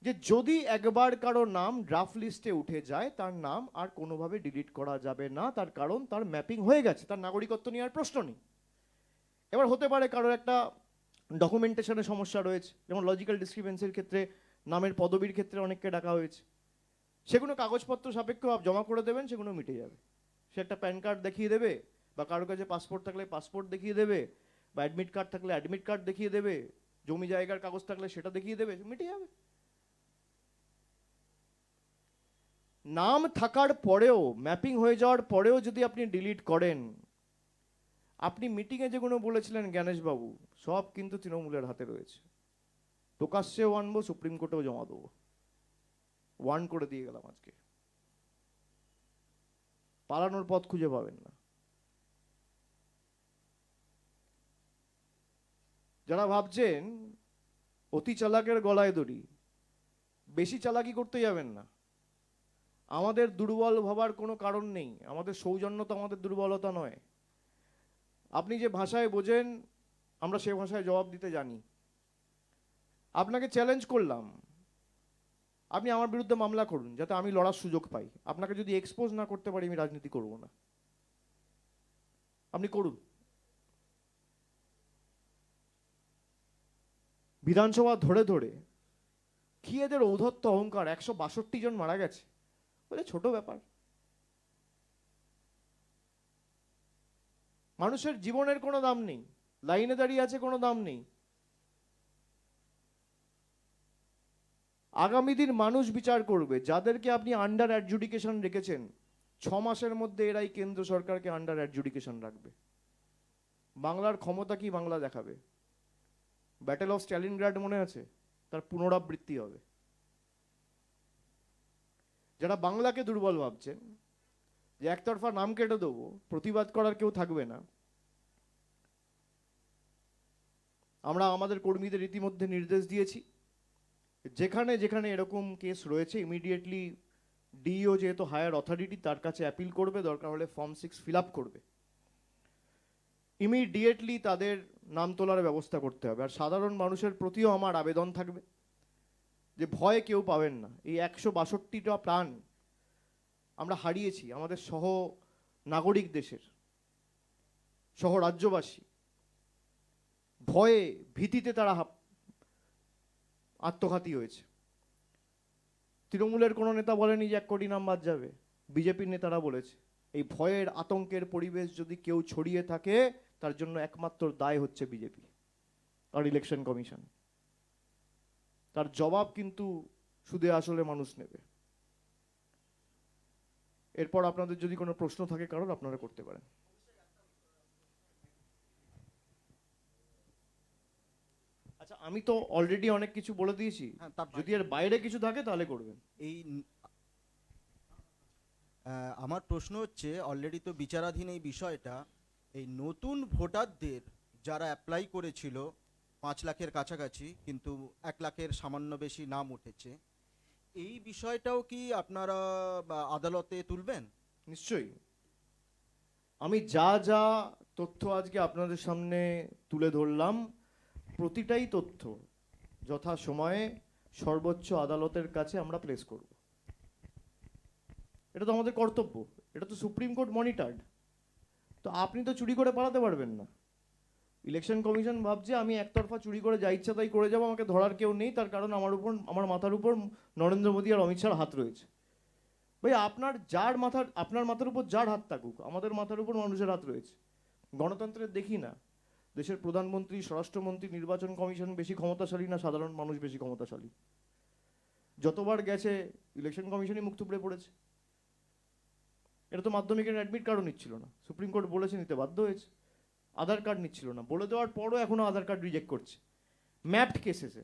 যে যদি একবার কারো নাম ড্রাফট লিস্টে উঠে যায় তার নাম আর কোনোভাবে ডিলিট করা যাবে না, তার কারণ তার ম্যাপিং হয়ে গেছে, তার নাগরিকত্ব নেওয়ার প্রশ্ন নেই। এবার হতে পারে কারোর একটা ডকুমেন্টেশনের সমস্যা রয়েছে, যেমন লজিক্যাল ডিসক্রিপেন্সির ক্ষেত্রে নামের পদবীর ক্ষেত্রে অনেককে ডাকা হয়েছে, সেগুলো কাগজপত্র সাপেক্ষ জমা করে দেবেন, সেগুলো মিটে যাবে। সে একটা প্যান কার্ড দেখিয়ে দেবে, বা কারোর কাছে পাসপোর্ট থাকলে পাসপোর্ট দেখিয়ে দেবে, বা অ্যাডমিট কার্ড থাকলে অ্যাডমিট কার্ড দেখিয়ে দেবে, জমি জায়গার কাগজ থাকলে সেটা দেখিয়ে দেবে, মিটে যাবে। নাম থাকার পরেও, ম্যাপিং হয়ে যাওয়ার পরেও যদি আপনি ডিলিট করেন, আপনি মিটিংয়ে যেগুলো বলেছিলেন জ্ঞানেশবাবু, সব কিন্তু তৃণমূলের হাতে রয়েছে। প্রকাশ্যেও আনবো, সুপ্রিম কোর্টেও জমা দেবো, ওয়ার্ন করে দিয়ে গেলাম আজকে। পালানোর পথ খুঁজে পাবেন না। যারা ভাবছেন অতি চালাকের গলায় দড়ি, বেশি চালাকি করতে যাবেন না। আমাদের দুর্বল ভাবার কোনো কারণ নেই, আমাদের সৌজন্য তো আমাদের দুর্বলতা নয়। আপনি যে ভাষায় বোঝেন আমরা সে ভাষায় জবাব দিতে জানি। আপনাকে চ্যালেঞ্জ করলাম, আপনি আমার বিরুদ্ধে মামলা করুন যাতে আমি লড়ার সুযোগ পাই। আপনাকে যদি এক্সপোজ না করতে পারি আমি রাজনীতি করব না, আপনি করুন। বিধানসভা ধরে ধরে কি এদের ঔদ্ধত্য অহংকার, 162 জন মারা গেছে বলে ছোট ব্যাপার। মানুষের জীবনের কোনো দাম নেই, লাইনে দাঁড়িয়ে আছে কোনো দাম নেই। আগামী দিন মানুষ বিচার করবে। যাদেরকে আপনি আন্ডার অ্যাডজুডিকেশন রেখেছেন, 6 মাসের মধ্যে এরাই কেন্দ্র সরকারকে আন্ডার অ্যাডজুডিকেশন রাখবে। বাংলার ক্ষমতা কি বাংলা দেখাবে। ব্যাটেল অফ স্ট্যালিনগ্রাড মনে আছে? তার পুনরাবৃত্তি হবে। যারা বাংলাকে দুর্বল ভাবছেন, যে একতরফা নাম কেটে দেবো, প্রতিবাদ করার কেউ থাকবে না, আমরা আমাদের কর্মীদের ইতিমধ্যে নির্দেশ দিয়েছি, যেখানে যেখানে এরকম কেস রয়েছে ইমিডিয়েটলি ডিইও যেহেতু হায়ার অথরিটি, তার কাছে অ্যাপিল করবে, দরকার হলে ফর্ম 6 ফিল আপ করবে। ইমিডিয়েটলি তাদের নাম তোলার ব্যবস্থা করতে হবে। আর সাধারণ মানুষের প্রতিও আমার আবেদন থাকবে যে ভয় কেউ পাবেন না। এই 162টা প্রাণ আমরা হারিয়েছি, আমাদের সহ নাগরিক দেশের, সহ রাজ্যবাসী ভয়ে ভীতিতে তারা আত্মঘাতী হয়েছে। তৃণমূলের কোনো নেতা বলেনি যে 1 কোটি নাম বাদ যাবে, বিজেপির নেতারা বলেছে। এই ভয়ের আতঙ্কের পরিবেশ যদি কেউ ছড়িয়ে থাকে, তার জন্য একমাত্র দায় হচ্ছে বিজেপি আর ইলেকশন কমিশন। তার জবাব কিন্তু সুদে আসলে মানুষ নেবে। এরপর আপনাদের যদি কোনো প্রশ্ন থাকে কারণ, আপনারা করতে পারেন। আচ্ছা, আমি তো অলরেডি অনেক কিছু বলে দিয়েছি, হ্যাঁ, তার যদি এর বাইরে কিছু থাকে তাহলে করবেন। এই আমার প্রশ্ন হচ্ছে, অলরেডি তো বিচারাধীন এই বিষয়টা, এই নতুন ভোটারদের যারা অ্যাপ্লাই করেছিল 5 লাখের কাছাকাছি, কিন্তু 1 লাখের সামান্য বেশি নাম উঠেছে, এই বিষয়টাও কি আপনারা আদালতে তুলবেন? নিশ্চয়ই। আমি যা যা তথ্য আজকে আপনাদের সামনে তুলে ধরলাম, প্রতিটাই তথ্য যথা সময়ে সর্বোচ্চ আদালতের কাছে আমরা প্লেস করব। এটা তো আমাদের কর্তব্য, এটা তো সুপ্রিম কোর্ট মনিটরড। তো আপনি তো চুরি করে পালাতে পারবেন না। ইলেকশন কমিশন ভাবছে আমি একতরফা চুরি করে যা ইচ্ছা তাই করে যাবো, আমাকে ধরার কেউ নেই, তার কারণ আমার মাথার উপর নরেন্দ্র মোদী আর অমিত শাহর হাত রয়েছে। ভাই, আপনার মাথার উপর যার হাত থাকুক, আমাদের মাথার উপর মানুষের হাত রয়েছে। গণতন্ত্রের দেখি না দেশের প্রধানমন্ত্রী, স্বরাষ্ট্রমন্ত্রী, নির্বাচন কমিশন বেশি ক্ষমতাশালী না সাধারণ মানুষ বেশি ক্ষমতাশালী? যতবার গেছে ইলেকশন কমিশনই মুখ থুবড়ে পড়েছে। এটা তো মাধ্যমিকের অ্যাডমিট কার্ডও নিচ্ছিল না, সুপ্রিম কোর্ট বলেছে নিতে বাধ্য হয়েছে। আধার কার্ড নিচ্ছিল না, বলে দেওয়ার পরও এখনো আধার কার্ড রিজেক্ট করছে ম্যাপড কেসেসে।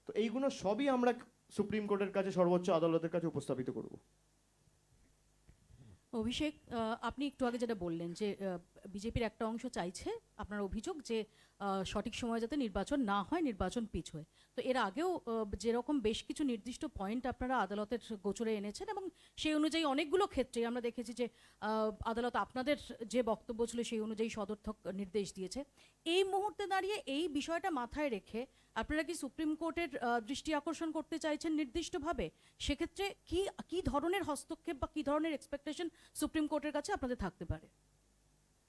তো এইগুলো সবই আমরা সুপ্রিম কোর্টের কাছে, সর্বোচ্চ আদালতের কাছে উপস্থাপিত করব। অভিষেক, আপনি একটু আগে যেটা বললেন যে বিজেপির একটা অংশ চাইছে, আপনার অভিযোগ যে সঠিক সময়ে যাতে নির্বাচন না হয়, নির্বাচন পিছোয়। তো এর আগেও যেরকম বেশ কিছু নির্দিষ্ট পয়েন্ট আপনারা আদালতের গোচরে এনেছেন, এবং সেই অনুযায়ী অনেকগুলো ক্ষেত্রে আমরা দেখেছি যে আদালত আপনাদের যে বক্তব্য ছিল সেই অনুযায়ী সদর্থক নির্দেশ দিয়েছে। এই মুহূর্তে দাঁড়িয়ে এই বিষয়টা মাথায় রেখে আপনারা কি সুপ্রিম কোর্টের দৃষ্টি আকর্ষণ করতে চাইছেন নির্দিষ্টভাবে? সেক্ষেত্রে কি ধরনের হস্তক্ষেপ বা কি ধরনের এক্সপেকটেশন সুপ্রিম কোর্টের কাছে আপনাদের থাকতে পারে?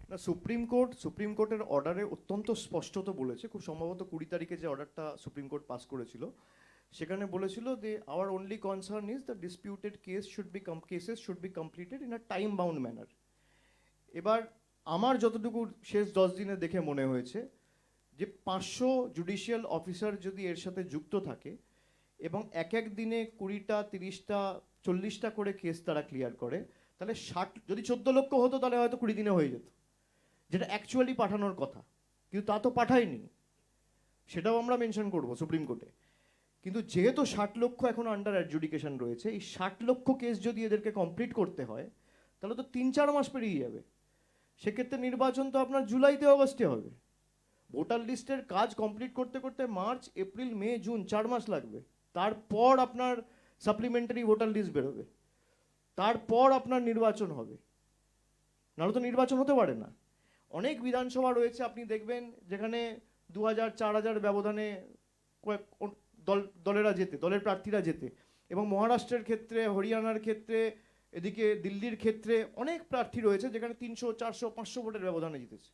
না, সুপ্রিম কোর্টের অর্ডারে অত্যন্ত স্পষ্টত বলেছে, খুব সম্ভবত 20 তারিখে যে অর্ডারটা সুপ্রিম কোর্ট পাস করেছিল, সেখানে বলেছিল যে our only concern is the disputed cases should be completed in a time bound manner. এবার আমার যতটুকু শেষ 10 দিনে দেখে মনে হয়েছে যে 500 জুডিশিয়াল অফিসার যদি এর সাথে যুক্ত থাকে এবং এক এক দিনে 20টা, 30টা, 40টা করে কেস তারা ক্লিয়ার করে, তাহলে 60, যদি 14 লক্ষ হতো তাহলে হয়তো 20 দিনে হয়ে যেত, যেটা অ্যাকচুয়ালি পাঠানোর কথা, কিন্তু তা তো পাঠায়নি। সেটাও আমরা মেনশন করব সুপ্রিম কোর্টে। কিন্তু যেহেতু 60 লক্ষ এখন আন্ডার অ্যাডজুডিকেশন রয়েছে, এই 60 লক্ষ কেস যদি এদেরকে কমপ্লিট করতে হয় তাহলে তো 3-4 মাস পেরিয়ে যাবে। সেক্ষেত্রে নির্বাচন তো আপনার জুলাইতে, অগস্টে হবে। ভোটার লিস্টের কাজ কমপ্লিট করতে করতে মার্চ, এপ্রিল, মে, জুন 4 মাস লাগবে। তারপর আপনার সাপ্লিমেন্টারি ভোটার লিস্ট বেরোবে, তারপর আপনার নির্বাচন হবে। নাহলে তো নির্বাচন হতে পারে না। অনেক বিধানসভা রয়েছে আপনি দেখবেন যেখানে 2000-4000 ব্যবধানে দলের প্রার্থীরা যেতে, এবং মহারাষ্ট্রের ক্ষেত্রে, হরিয়ানার ক্ষেত্রে, এদিকে দিল্লির ক্ষেত্রে অনেক প্রার্থী রয়েছে যেখানে 300, 400, 500 ভোটের ব্যবধানে জিতেছে।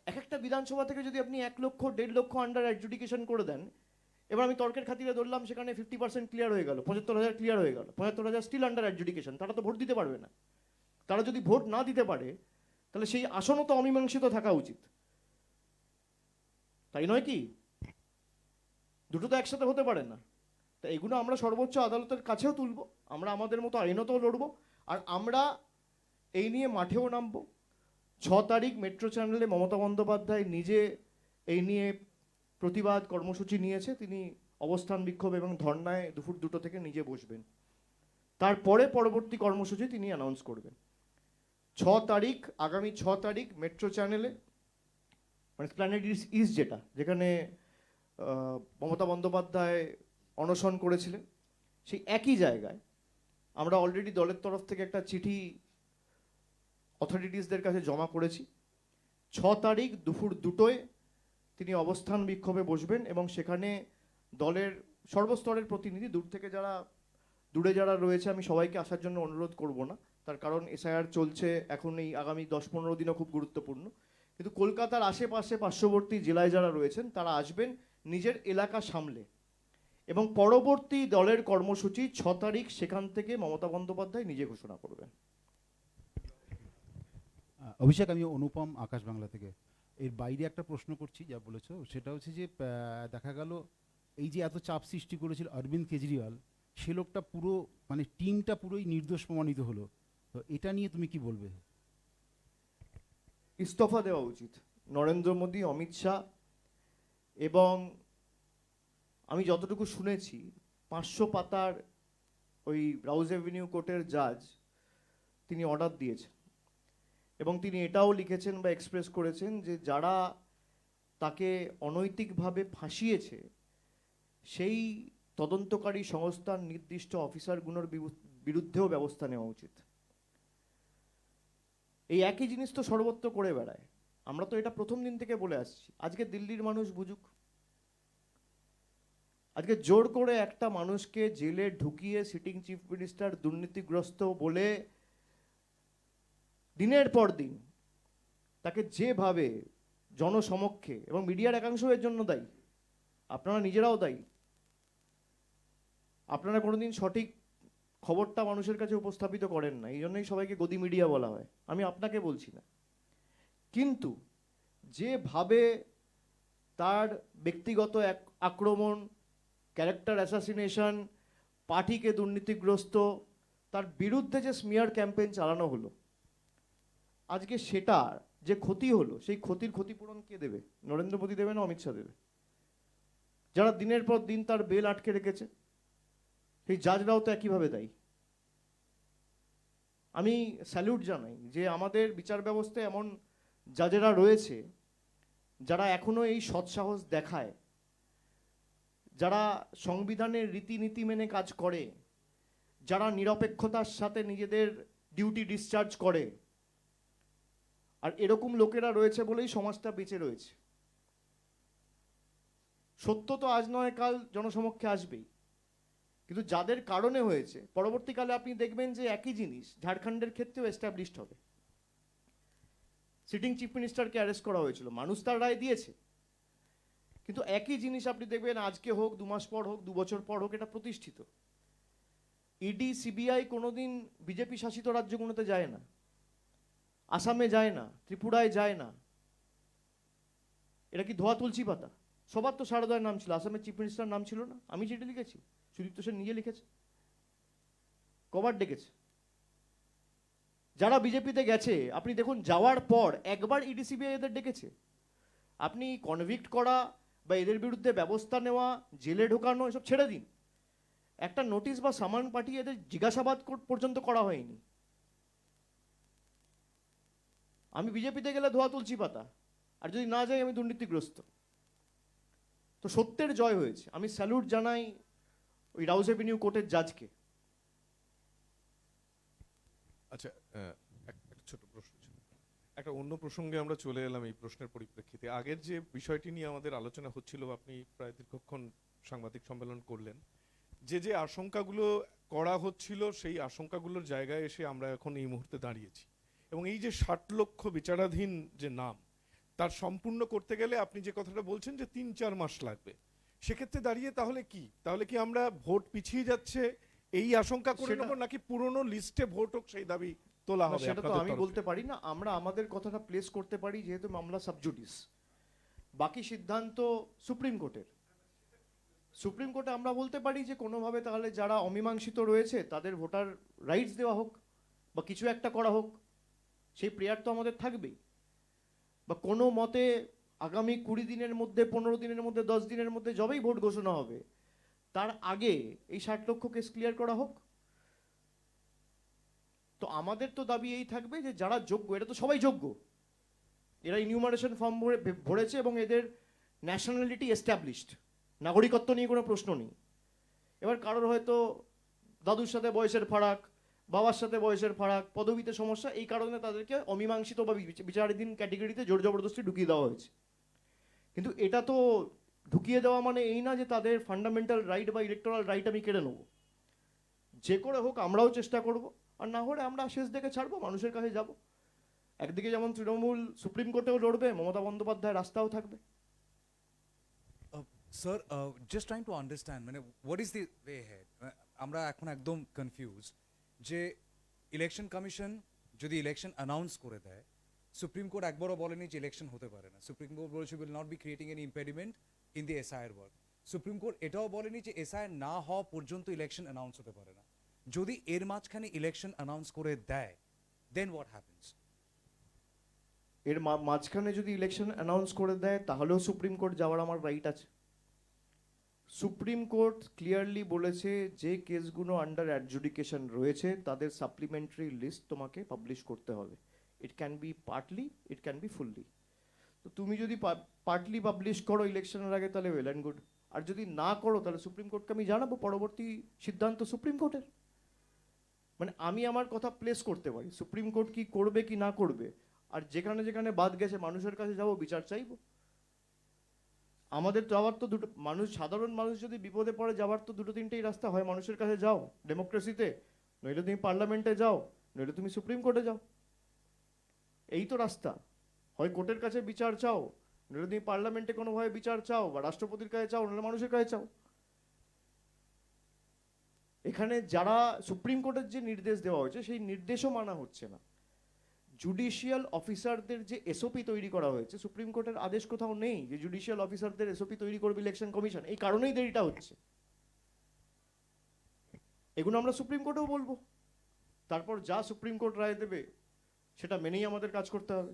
এক একটা বিধানসভা থেকে যদি আপনি 1 লক্ষ 1.5 লক্ষ আন্ডার অ্যাডজুডিকেশন করে দেন, এবার আমি তর্কের খাতিরে ধরলাম সেখানে 50% ক্লিয়ার হয়ে গেল, 75,000 ক্লিয়ার হয়ে গেল, 75,000 স্টিল আন্ডার অ্যাডজুডিকেশন, তারা তো ভোট দিতে পারবে না। তারা যদি ভোট না দিতে পারে তাহলে সেই আসনও তো অমীমাংসিত থাকা উচিত, তাই নয় কি? দুটো তো একসাথে হতে পারে না। তা এগুলো আমরা সর্বোচ্চ আদালতের কাছেও তুলব, আমরা আমাদের মতো আইনতও লড়বো, আর আমরা এই নিয়ে মাঠেও নামবো। 6 তারিখ মেট্রো চ্যানেলে মমতা বন্দ্যোপাধ্যায় নিজে এই নিয়ে প্রতিবাদ কর্মসূচি নিয়েছে, তিনি অবস্থান বিক্ষোভ এবং ধর্নায় দুপুর 2টো থেকে নিজে বসবেন। তারপরে পরবর্তী কর্মসূচি তিনি অ্যানাউন্স করবেন। 6 তারিখ, আগামী 6 তারিখ মেট্রো চ্যানেলে, মানে প্ল্যানেট ইস্ট যেটা, যেখানে মমতা বন্দ্যোপাধ্যায় অনশন করেছিলেন, সেই একই জায়গায় আমরা অলরেডি দলের তরফ থেকে একটা চিঠি অথরিটিসদের কাছে জমা করেছি। 6 তারিখ দুপুর 2টোয় তিনি অবস্থান বিক্ষোভে বসবেন এবং সেখানে দলের সর্বস্তরের প্রতিনিধি, দূরে যারা রয়েছে আমি সবাইকে আসার জন্য অনুরোধ করব না, তার কারণ এসআইআর চলছে এখন, এই আগামী 10-15 দিনও খুব গুরুত্বপূর্ণ। কিন্তু কলকাতার আশেপাশে পার্শ্ববর্তী জেলায় যারা রয়েছেন তারা আসবেন নিজের এলাকা সামলে, এবং পরবর্তী দলের কর্মসূচি 6 তারিখ সেখান থেকে মমতা বন্দ্যোপাধ্যায় নিজে ঘোষণা করবেন। অভিষেক, আমি অনুপম, আকাশ বাংলা থেকে। এর বাইরে একটা প্রশ্ন করছি, যা বলেছো সেটা হচ্ছে যে দেখা গেল এই যে এত চাপ সৃষ্টি করেছিল অরবিন্দ কেজরিওয়াল, সে লোকটা পুরো মানে টিমটা পুরোই নির্দোষ প্রমাণিত হলো, তো এটা নিয়ে তুমি কি বলবে? ইস্তফা দেওয়া উচিত নরেন্দ্র মোদী, অমিত শাহ, এবং আমি যতটুকু শুনেছি 500 পাতার ওই রাউজ এভিনিউ কোর্টের জাজ তিনি অর্ডার দিয়েছেন, এবং তিনি এটাও লিখেছেন বা এক্সপ্রেস করেছেন যে যারা তাকে অনৈতিকভাবে ফাঁসিয়েছে সেই তদন্তকারী সংস্থার নির্দিষ্ট অফিসারগুলোর বিরুদ্ধেও ব্যবস্থা নেওয়া উচিত। এই একই জিনিস তো সর্বত্র করে বেড়ায়, আমরা তো এটা প্রথম দিন থেকে বলে আসছি। আজকে দিল্লির মানুষ বুঝুক, আজকে জোর করে একটা মানুষকে জেলে ঢুকিয়ে সিটিং চিফ মিনিস্টার দুর্নীতিগ্রস্ত বলে দিনের পর দিন তাকে যেভাবে জনসমক্ষে, এবং মিডিয়ার একাংশ এর জন্য দায়ী, আপনারা নিজেরাও দায়ী, আপনারা কোনোদিন সঠিক খবরটা মানুষের কাছে উপস্থাপিত করেন না, এই জন্যই সবাইকে গদি মিডিয়া বলা হয়। আমি আপনাকে বলছি না, কিন্তু যেভাবে তার ব্যক্তিগত আক্রমণ, ক্যারেক্টার অ্যাসাসিনেশন, পার্টিকে দুর্নীতিগ্রস্ত, তার বিরুদ্ধে যে স্মিয়ার ক্যাম্পেইন চালানো হলো, আজকে সেটার যে ক্ষতি হলো সেই ক্ষতির ক্ষতিপূরণ কে দেবে? নরেন্দ্র মোদী দেবে না অমিত শাহ দেবে? যারা দিনের পর দিন তার বেল আটকে রেখেছে সেই জাজরাও তো একইভাবে দায়ী। আমি স্যালুট জানাই যে আমাদের বিচার ব্যবস্থায় এমন জাজেরা রয়েছে যারা এখনো এই সৎসাহস দেখায়, যারা সংবিধানের রীতিনীতি মেনে কাজ করে, যারা নিরপেক্ষতার সাথে নিজেদের ডিউটি ডিসচার্জ করে। আর এরকম লোকেরা রয়েছে বলেই সমাজটা বেঁচে রয়েছে। সত্য তো আজ নয় কাল জনসমক্ষে আসবেই, কিন্তু যাদের কারণে হয়েছে পরবর্তীকালে আপনি দেখবেন যে একই জিনিস ঝাড়খণ্ডের ক্ষেত্রেও এস্টাবলিশড হবে। সিটিং চিফ মিনিস্টারকে অ্যারেস্ট করা হয়েছিল, মানুষ তার রায় দিয়েছে, কিন্তু একই জিনিস আপনি দেখবেন আজকে হোক, 2 মাস পর হোক, 2 বছর পর হোক, এটা প্রতিষ্ঠিত। ইডি সিবিআই কোনোদিন বিজেপি শাসিত রাজ্যগুলোতে যায় না, আসামে যায় না, ত্রিপুরায় যায় না। এটা কি ধোয়া তুলসী পাতা? সবার তো শারদার নাম ছিল, আসামের চিফ মিনিস্টার নাম ছিল না? আমি চিঠি লিখেছি, সুদীপ্ত সেন নিজে লিখেছে, কবার ডেকেছে। যারা বিজেপিতে গেছে আপনি দেখুন, যাওয়ার পর একবার ইডি সিবিআই এদের ডেকেছে? আপনি কনভিক্ট করা বা এদের বিরুদ্ধে ব্যবস্থা নেওয়া, জেলে ঢোকানো এসব ছেড়ে দিন, একটা নোটিশ বা সামান পাঠিয়ে এদের জিজ্ঞাসাবাদ পর্যন্ত করা হয়নি। আমি বিজেপিতে গেলে ধোয়া তুলসী পাতা, আর যদি না যাই আমি দুর্নীতিগ্রস্ত। তো সত্যের জয় হয়েছে, আমি স্যালুট জানাই ওই রাউজ এভিনিউ কোর্টের জাজকে। আচ্ছা, একটা ছোট প্রশ্ন ছিল, একটা অন্য প্রসঙ্গে আমরা চলে এলাম এই প্রশ্নের পরিপ্রেক্ষিতে। আগের যে বিষয়টি নিয়ে আমাদের আলোচনা হচ্ছিল, আপনি প্রায় দীর্ঘক্ষণ সাংবাদিক সম্মেলন করলেন, যে আশঙ্কাগুলো করা হচ্ছিল সেই আশঙ্কাগুলোর জায়গায় এসে আমরা এখন এই মুহূর্তে দাঁড়িয়েছি, এবং এই যে 60 লক্ষ বিচারাধীন যে নাম, তার সম্পূর্ণ করতে গেলে আপনি যে কথাটা বলছেন যে 3-4 মাস লাগবে, সেক্ষেত্রে দাঁড়িয়ে তাহলে কি আমরা ভোট পিছিয়ে যাচ্ছে এই আশঙ্কা করে সেটা- নেব, নাকি পুরনো লিস্টে ভোট হোক সেই দাবি তোলা না, হবে? সেটা তো আপনাদের আমি তরফ বলতে পারি না, আমরা আমাদের কথাটা প্লেস করতে পারি যেহেতু মামলা সাবজুডিস। বাকি সিদ্ধান্ত সুপ্রিম কোর্টের। সুপ্রিম কোর্টে আমরা বলতে পারি যে কোনোভাবে তাহলে যারা অমীমাংসিত রয়েছে তাদের ভোটার রাইটস দেওয়া হোক বা কিছু একটা করা হোক, সেই প্রেয়ার তো আমাদের থাকবেই। বা কোনো মতে আগামী 20 দিনের মধ্যে, 15 দিনের মধ্যে, 10 দিনের মধ্যে যবেই ভোট ঘোষণা হবে তার আগে এই 60 লক্ষ কেস ক্লিয়ার করা হোক। তো আমাদের তো দাবি এই থাকবে যে যারা যোগ্য, এটা তো সবাই যোগ্য, এরা ইনিউমারেশন ফর্ম ভরেছে এবং এদের ন্যাশনালিটি এস্টাবলিশড, নাগরিকত্ব নিয়ে কোনো প্রশ্ন নেই। এবার কারোর হয়তো দাদুর সাথে বয়সের ফারাক, বাবার সাথে বয়সের ফারাক, পদবিতে সমস্যা, এই কারণে তাদেরকে অমীমাংসিত বা বিচারাধীন ক্যাটেগরিতে জোর জবরদস্তি ঢুকিয়ে দেওয়া হয়েছে। কিন্তু এটা তো ঢুকিয়ে দেওয়া মানে এই না যে তাদের ফান্ডামেন্টাল রাইট বা ইলেকটোরাল রাইট আমি কেড়ে নেবো। যে করে হোক আমরাও চেষ্টা করব, আর না হলে আমরা শেষ দেখে ছাড়বো, মানুষের কাছে যাব। একদিকে যেমন তৃণমূল সুপ্রিম কোর্টেও লড়বে, মমতা বন্দ্যোপাধ্যায় রাস্তাও থাকবে। Sir just trying to understand, মানে what is the way head? আমরা এখন একদম কনফিউজ যে ইলেকশন কমিশন যদি ইলেকশন অ্যানাউন্স করে দেয়, সুপ্রিম কোর্ট একবারও বলেনি যে ইলেকশন হতে পারে না। সুপ্রিম কোর্ট বলেছে will not be creating any impediment in the SIR work. Supreme Court এটাও বলেনি যে এসআইআর না হওয়া পর্যন্ত ইলেকশন অ্যানাউন্স হতে পারে না। যদি এর মাঝখানে ইলেকশন অ্যানাউন্স করে দেয়, দেন হোয়াট হ্যাপেন্স? এর মাঝখানে যদি ইলেকশন অ্যানাউন্স করে দেয় তাহলেও সুপ্রিম কোর্ট যাওয়ার আমার রাইট আছে। সুপ্রিম কোর্ট ক্লিয়ারলি বলেছে যে কেসগুলো আন্ডার অ্যাডজুডিকেশন রয়েছে তাদের সাপ্লিমেন্টারি লিস্ট তোমাকে পাবলিশ করতে হবে। It can be partly, it can be fully. তো তুমি যদি পার্টলি পাবলিশ করো ইলেকশনের আগে তাহলে ওয়েল অ্যান্ড গুড, আর যদি না করো তাহলে সুপ্রিম কোর্টকে আমি জানাবো, পরবর্তী সিদ্ধান্ত সুপ্রিম কোর্টের। মানে আমি আমার কথা প্লেস করতে পারি, সুপ্রিম কোর্ট কি করবে কি না করবে, আর যেখানে যেখানে বাদ গেছে মানুষের কাছে যাবো, বিচার চাইবো। আমাদের যাওয়ার তো দুটো, মানুষ, সাধারণ মানুষ যদি বিপদে পড়ে যাওয়ার তো দুটো তিনটেই রাস্তা, হয় মানুষের কাছে যাও ডেমোক্রেসিতে, নইলে তুমি পার্লামেন্টে যাও, নইলে তুমি সুপ্রিম কোর্টে যাও। এই তো রাস্তা, হয় কোর্টের কাছে বিচার চাও, নইলে তুমি পার্লামেন্টে কোনোভাবে বিচার চাও, বা রাষ্ট্রপতির কাছে চাও, নইলে মানুষের কাছে চাও। এখানে যারা সুপ্রিম কোর্টের যে নির্দেশ দেওয়া হয়েছে সেই নির্দেশও মানা হচ্ছে না। জুডিশিয়াল অফিসারদের যে এসওপি তৈরি করা হয়েছে, সুপ্রিম কোর্টের আদেশ কোথাও নেই যে জুডিশিয়াল অফিসারদের এসওপি তৈরি করবে ইলেকশন কমিশন। এই কারণেই দেরিটা হচ্ছে। এগুলো আমরা সুপ্রিম কোর্টেও বলবো, তারপর যা সুপ্রিম কোর্ট রায় দেবে সেটা মেনেই আমাদের কাজ করতে হবে।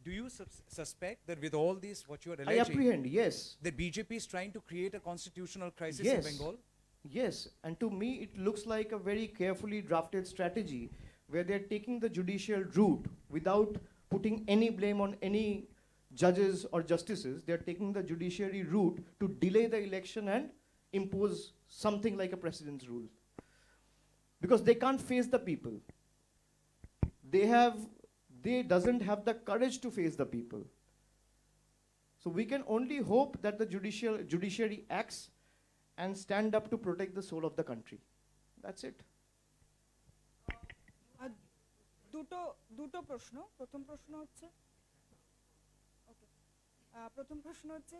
Do you suspect that with all this, what you are I alleging, apprehend, yes. that BJP is trying to create a constitutional crisis Yes. in Bengal? Yes, and to me it looks like a very carefully drafted strategy where they're taking the judicial route without putting any blame on any judges or justices. They're taking the judiciary route to delay the election and impose something like a precedence rule. Because they can't face the people. They doesn't have the courage to face the people. So we can only hope that the judiciary acts and stand up to protect the soul of the country. That's it. দুটো প্রশ্ন। প্রথম প্রশ্ন হচ্ছে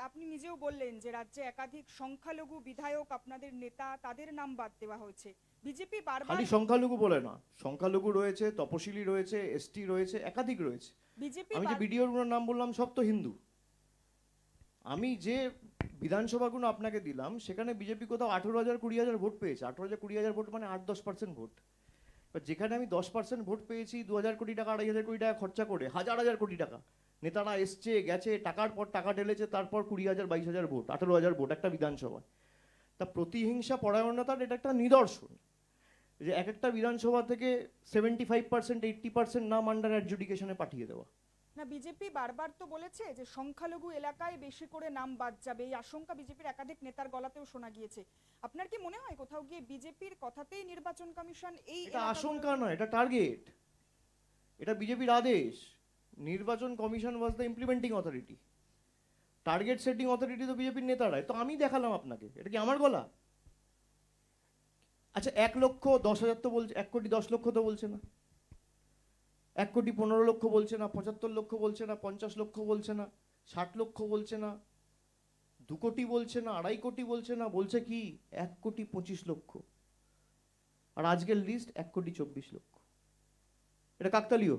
আপনি নিজেও বললেন যে রাজ্যে একাধিক সংখ্যালঘু বিধায়ক, আপনাদের নেতা, তাদের নাম বাদ দেওয়া হয়েছে। বিজেপি বারবার খালি সংখ্যালঘু বলে না, সংখ্যালঘু রয়েছে, তপশিলি রয়েছে, এসটি রয়েছে, একাধিক রয়েছে। বিজেপি আমি যে বিডিওর নাম বললাম সব তো হিন্দু। আমি যে বিধানসভাগুলো আপনাকে দিলাম সেখানে বিজেপি কোথাও 18,000 20,000 ভোট পেয়েছে। 18,000 20,000 ভোট মানে 8-10% ভোট। এবার যেখানে আমি 10% ভোট পেয়েছি, 2,000 কোটি টাকা 2,500 কোটি টাকা খরচা করে, হাজার হাজার কোটি টাকা নেতারা এসছে গেছে, টাকার পর টাকা ঢেলেছে, তারপর 20,000 22,000 ভোট, 18,000 ভোট একটা বিধানসভায়। তা প্রতিহিংসা পরায়ণতার এটা একটা নিদর্শন যে এক একটা বিধানসভা থেকে 75% 80% নাম আন্ডার অ্যাডজুডিকেশনে পাঠিয়ে দেওয়া। না, বিজেপি বারবার তো বলেছে যে সংখ্যালঘু এলাকায় বেশি করে নাম বাদ যাবে, এই আশঙ্কা বিজেপির একাধিক নেতার গলাতেও শোনা গিয়েছে। আপনার কি মনে হয় কোথাও গিয়ে বিজেপির কথাতেই নির্বাচন কমিশন এই এটা আশঙ্কা নয়, এটা টার্গেট, এটা বিজেপির আদেশ। নির্বাচন commission was the implementing authority, target setting authority তো বিজেপির নেতারাই। তো আমি দেখালাম আপনাকে, এটা কি আমার গলা? আচ্ছা 1,10,000 তো বলছে, 1,10,00,000 তো বলছে না, 1,15,00,000 বলছে না, 75 লক্ষ বলছে না, 50 লক্ষ বলছে না, 60 লক্ষ বলছে না, 2 কোটি বলছে না, 2.5 কোটি বলছে না, বলছে কি 1,25,00,000। আর আজকের লিস্ট 1,24,00,000। এটা কাকতালীয়।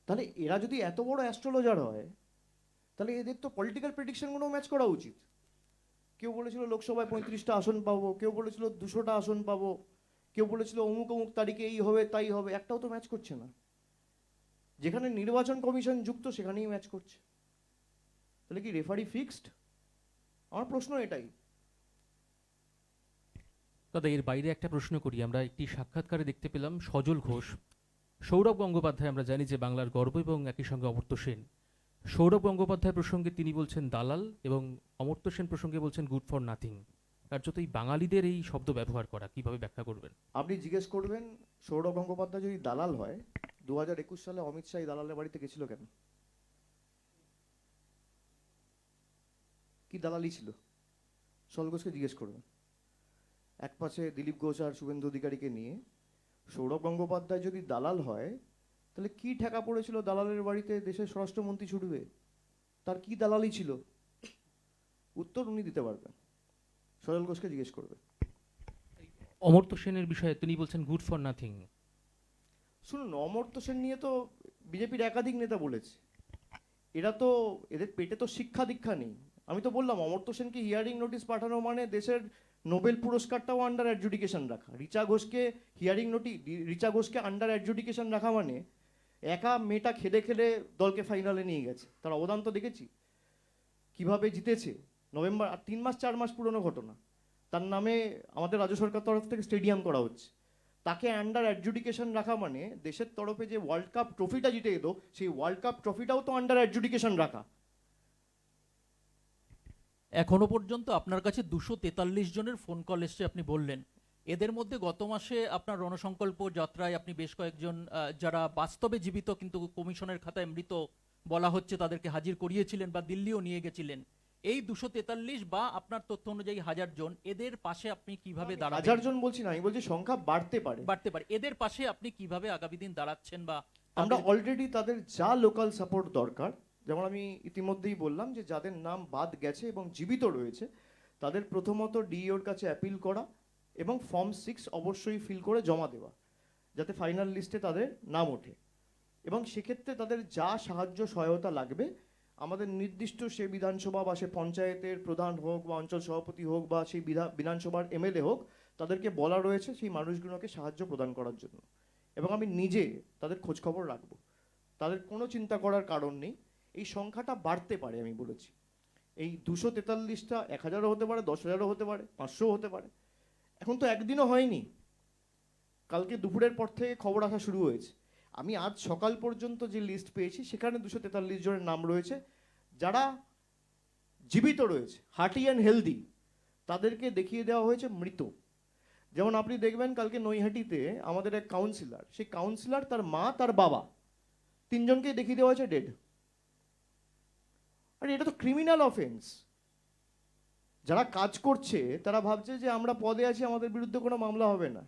তাহলে এরা যদি এত বড় অ্যাস্ট্রোলজার হয়, তাহলে এদের তো পলিটিক্যাল প্রেডিকশনগুলো ম্যাচ করা উচিত। কেউ বলেছিল লোকসভায় 35টা আসন পাবো, কেউ বলেছিল 200টা আসন পাবো, কেউ বলেছিল অমুক অমুক তারিখে এই হবে তাই হবে, একটাও তো ম্যাচ করছে না। যেখানে নির্বাচন কমিশন যুক্ত সেখানেই ম্যাচ করছে। তাহলে কি রেফারি ফিক্সড? আমার প্রশ্ন এটাই। দাদা এর বাইরে একটা প্রশ্ন করি। আমরা একটি সাক্ষাৎকারে দেখতে পেলাম সজল ঘোষ, সৌরভ গঙ্গোপাধ্যায় আমরা জানি যে বাংলার গর্ব এবং একই সঙ্গে অমর্ত্য সেন। সৌরভ গঙ্গোপাধ্যায় প্রসঙ্গে তিনি বলছেন দালাল এবং অমর্ত্য সেন প্রসঙ্গে বলছেন গুড ফর নাথিং। কার্যত এই বাঙালিদের এই শব্দ ব্যবহার করা কিভাবে ব্যাখ্যা করবেন? আপনি জিজ্ঞেস করবেন সৌরভ গঙ্গোপাধ্যায় যদি দালাল হয়, 2021 সালে অমিত শাহ দালালের বাড়িতে গেছিল কেন? কি দালালি ছিল? সজল ঘোষকে জিজ্ঞেস করবেন। এক পাশে দিলীপ ঘোষ আর শুভেন্দু অধিকারীকে নিয়ে সৌরভ গঙ্গোপাধ্যায় যদি দালাল হয়, তাহলে কি ঠেকা পড়েছিল দালালের বাড়িতে দেশের স্বরাষ্ট্রমন্ত্রী ছুটবে? তার কি দালালি ছিল? উত্তর উনি দিতে পারবেন, সজল ঘোষকে জিজ্ঞেস করবে। অমর্ত্য সেনের বিষয়ে তিনি বলছেন গুড ফর নাথিং। শুনুন, অমর্ত্য সেন নিয়ে তো বিজেপির একাধিক নেতা বলেছে, এরা তো এদের পেটে তো শিক্ষা দীক্ষা নেই। আমি তো বললাম অমর্ত্য সেনকে হিয়ারিং নোটিশ পাঠানো মানে দেশের নোবেল পুরস্কারটাও আন্ডার অ্যাডজুডিকেশন রাখা। রিচা ঘোষকে আন্ডার অ্যাডজুডিকেশন রাখা মানে একা মেয়েটা খেলে খেলে দলকে ফাইনালে নিয়ে গেছে। তার অবদান তো দেখেছি, কিভাবে জিতেছে। নভেম্বর, আর 3 মাস 4 মাস পুরনো ঘটনা। তার নামে আমাদের রাজ্য সরকার তরফ থেকে স্টেডিয়াম করা হচ্ছে। তাকে আন্ডার অ্যাডজুডিকেশন রাখা মানে দেশের তরফে যে ওয়ার্ল্ড কাপ ট্রফিটা জিতে এলো, সেই ওয়ার্ল্ড কাপ ট্রফিটাও তো আন্ডার অ্যাডজুডিকেশন রাখা। এখনো পর্যন্ত আপনার কাছে 243 জনের ফোন কল এসছে আপনি বললেন। এদের মধ্যে গত মাসে আপনার রণসংকল্প যাত্রায় আপনি বেশ কয়েকজন যারা বাস্তবে জীবিত কিন্তু কমিশনের খাতায় মৃত বলা হচ্ছে তাদেরকে হাজির করিয়েছিলেন বা দিল্লিও নিয়ে গেছিলেন। এই 243 বা আপনার তথ্য অনুযায়ী 1000 জন, এদের পাশে আপনি কিভাবে দাঁড়াবেন? 1000 জন বলছি না, আমি বলছি সংখ্যা বাড়তে পারে। এদের পাশে আপনি কিভাবে আগামী দিন দাঁড়াচ্ছেন? বা আমরা অলরেডি তাদের যা লোকাল সাপোর্ট দরকার, যেমন আমি ইতিমধ্যেই বললাম যে যাদের নাম বাদ গেছে এবং জীবিত রয়েছে তাদের প্রথমত ডিইওর কাছে অ্যাপিল করা এবং ফর্ম 6 অবশ্যই ফিল করে জমা দেওয়া, যাতে ফাইনাল লিস্টে তাদের নাম ওঠে। এবং সেক্ষেত্রে তাদের যা সাহায্য সহায়তা লাগবে, আমাদের নির্দিষ্ট সে বিধানসভা বা সে পঞ্চায়েতের প্রধান হোক বা অঞ্চল সভাপতি হোক বা সেই বিধানসভার এমএলএ হোক, তাদেরকে বলা রয়েছে সেই মানুষগুলোকে সাহায্য প্রদান করার জন্য। এবং আমি নিজে তাদের খোঁজখবর রাখবো। তাদের কোনো চিন্তা করার কারণ নেই। এই সংখ্যাটা বাড়তে পারে, আমি বলেছি। এই 243টা 1000ও হতে পারে, 10,000ও হতে পারে, 500ও হতে পারে। এখন তো একদিনও হয়নি, কালকে দুপুরের পর থেকে খবর আসা শুরু হয়েছে। আমি আজ সকাল পর্যন্ত যে লিস্ট পেয়েছি সেখানে 243 জনের নাম রয়েছে যারা জীবিত রয়েছে, হার্টি অ্যান্ড হেলদি। তাদেরকে দেখিয়ে দেওয়া হয়েছে মৃত। যেমন আপনি দেখবেন কালকে নৈহাটিতে আমাদের এক কাউন্সিলর, সেই কাউন্সিলর, তার মা, তার বাবা, 3 জনকে দেখিয়ে দেওয়া হয়েছে ডেড। আরে এটা তো ক্রিমিনাল অফেন্স। যারা কাজ করছে তারা ভাবছে যে আমরা পদে আছি, আমাদের বিরুদ্ধে কোনো মামলা হবে না।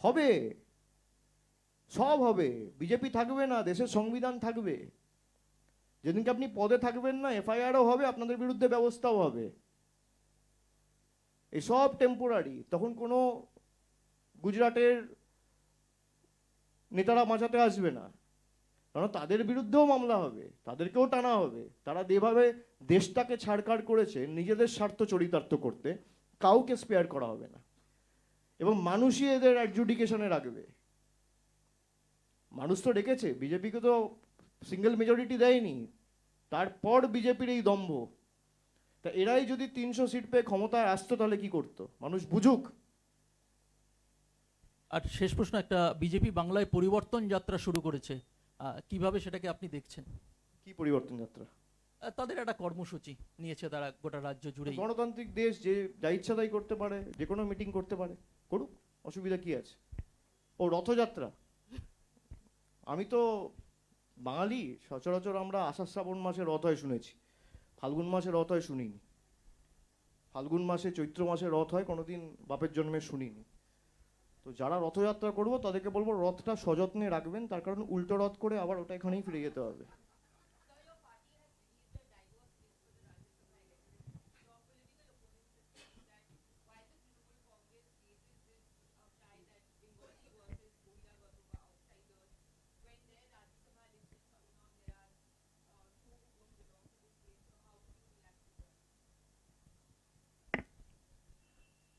হবে, সব হবে। বিজেপি থাকবে না, দেশের সংবিধান থাকবে। যেদিনকে আপনি পদে থাকবেন না, এফআইআরও হবে, আপনাদের বিরুদ্ধে ব্যবস্থাও হবে। এসব টেম্পোরারি। তখন কোনো গুজরাটের নেতারা বাঁচাতে আসবে না, কারণ তাদের বিরুদ্ধেও মামলা হবে, তাদেরকেও টানা হবে। তারা যেভাবে দেশটাকে ছাড়কাড় করেছে নিজেদের স্বার্থ চরিতার্থ করতে, কাউকে স্পেয়ার করা হবে না। এবং মানুষই এদের অ্যাডজুডিকেশনে রাখবে। মানুষ তো ডেকেছে, বিজেপিকে তো সিঙ্গেল মেজরিটি দেয়নি, তারপর বিজেপির এই দম্ভ। তা এরাই যদি 300 সিট পেয়ে ক্ষমতায় আসতো তাহলে কি করতো? মানুষ বুঝুক। আর শেষ প্রশ্ন, একটা বিজেপি বাংলায় পরিবর্তন যাত্রা শুরু করেছে, কিভাবে সেটাকে আপনি দেখছেন? কি পরিবর্তন যাত্রা? তাদের একটা কর্মসূচি নিয়েছে তারা গোটা রাজ্য জুড়ে। গণতান্ত্রিক দেশ, যে যা ইচ্ছা তাই করতে পারে, যে কোনো মিটিং করতে পারে, করুক, অসুবিধা কি আছে? ও রথযাত্রা, আমি তো বাঙালি, সচরাচর আমরা আষাঢ় শ্রাবণ মাসে রথ হয় শুনেছি, ফাল্গুন মাসে রথ হয় শুনিনি। ফাল্গুন মাসে চৈত্র মাসে রথ হয় কোনোদিন বাপের জন্মে শুনিনি। তো যারা রথযাত্রা করবো তাদেরকে বলবো রথটা সযত্নে রাখবেন, তার কারণ উল্টো রথ করে আবার ওটা এখানেই ফিরে যেতে হবে।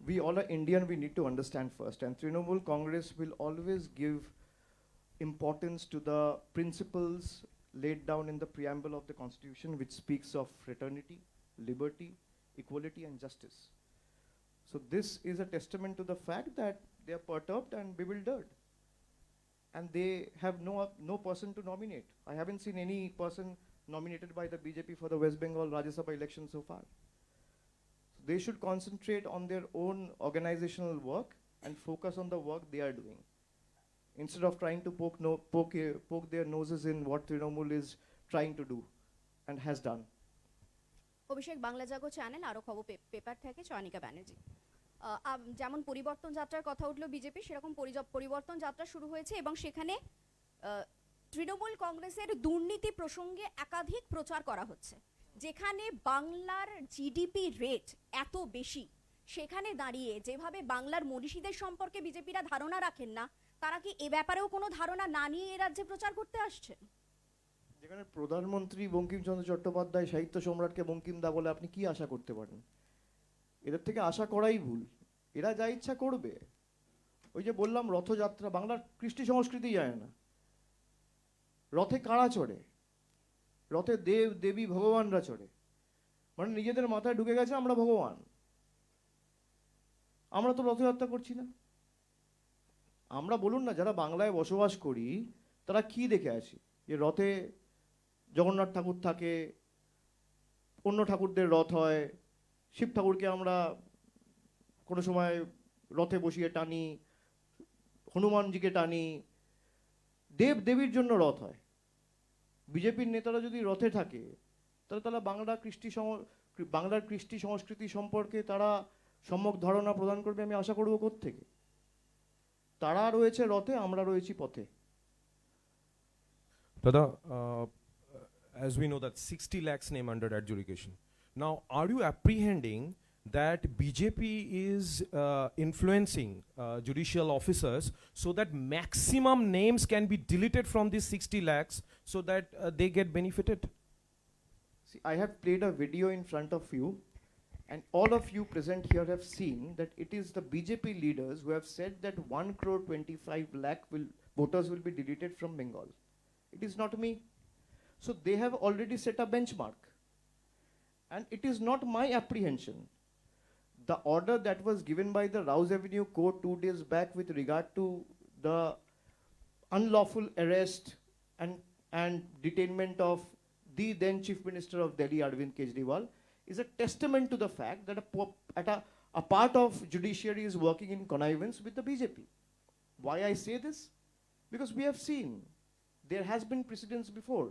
We all are Indian, we need to understand first. And Trinamool Congress will always give importance to the principles laid down in the preamble of the Constitution, which speaks of fraternity, liberty, equality, and justice. So this is a testament to the fact that they are perturbed and bewildered. And they have no person to nominate. I haven't seen any person nominated by the BJP for the West Bengal Rajya Sabha election so far. They should concentrate on their own organizational work and focus on the work they are doing, instead of trying to poke their noses in what Trinamool is trying to do and has done. Abhishek Bangla Jago channel, আরো খবর paper থেকে চয়নিকা ব্যানার্জি। যেমন পরিবর্তন যাত্রার কথা উঠলো BJP, সেরকম পরিবর্তন যাত্রা শুরু হয়েছে এবং সেখানে তৃণমূল কংগ্রেসের দুর্নীতি প্রসঙ্গে একাধিক প্রচার করা হচ্ছে। যেখানে বাংলার জিডিপি রেট এত বেশি, সেখানে দাঁড়িয়ে যেভাবে বাংলার মনীষীদের সম্পর্কে বিজেপিরা ধারণা রাখেন না, তারা কি এ ব্যাপারেও কোনো ধারণা না নিয়ে এ রাজ্যে প্রচার করতে আসছে? যেখানে প্রধানমন্ত্রী বঙ্কিমচন্দ্র চট্টোপাধ্যায় সাহিত্য সম্রাটকে বঙ্কিমদা বলে, আপনি কি আশা করতে পারেন? এদের থেকে আশা করাই ভুল। এরা যা ইচ্ছা করবে। ওই যে বললাম রথযাত্রা, বাংলার কৃষ্টি সংস্কৃতি যায় না। রথে কারা চড়ে? রথে দেব দেবী ভগবানরা চড়ে। মানে নিজেদের মাথায় ঢুকে গেছে আমরা ভগবান। আমরা তো রথযাত্রা করছি না। আমরা বলুন না, যারা বাংলায় বসবাস করি তারা কি দেখে আসি? যে রথে জগন্নাথ ঠাকুর থাকে, অন্য ঠাকুরদের রথ হয়, শিব ঠাকুরকে আমরা কোনো সময় রথে বসিয়ে টানি, হনুমানজিকে টানি, দেব দেবীর জন্য রথ হয়। বিজেপির নেতারা যদি রথে থাকে তাহলে তারা বাংলার কৃষ্টি সংস্কৃতি সম্পর্কে তারা সম্যক ধারণা প্রদান করবে আমি আশা করব কোত্থেকে? তারা রয়েছে রথে, আমরা রয়েছি পথে। Dada, as we know that 60 lakhs name under adjudication. Now, are you apprehending that BJP is influencing judicial officers so that maximum names can be deleted from these 60 lakhs so that they get benefited? See, I have played a video in front of you, and all of you present here have seen that it is the BJP leaders who have said that 1.25 lakh voters will be deleted from Bengal. It is not me. So they have already set a benchmark. And it is not my apprehension. The order that was given by the Rouse Avenue Court 2 days back with regard to the unlawful arrest and detainment of the then Chief Minister of Delhi, Arvind Kejriwal, is a testament to the fact that a part of judiciary is working in connivance with the BJP. Why I say this? Because we have seen there has been precedence before.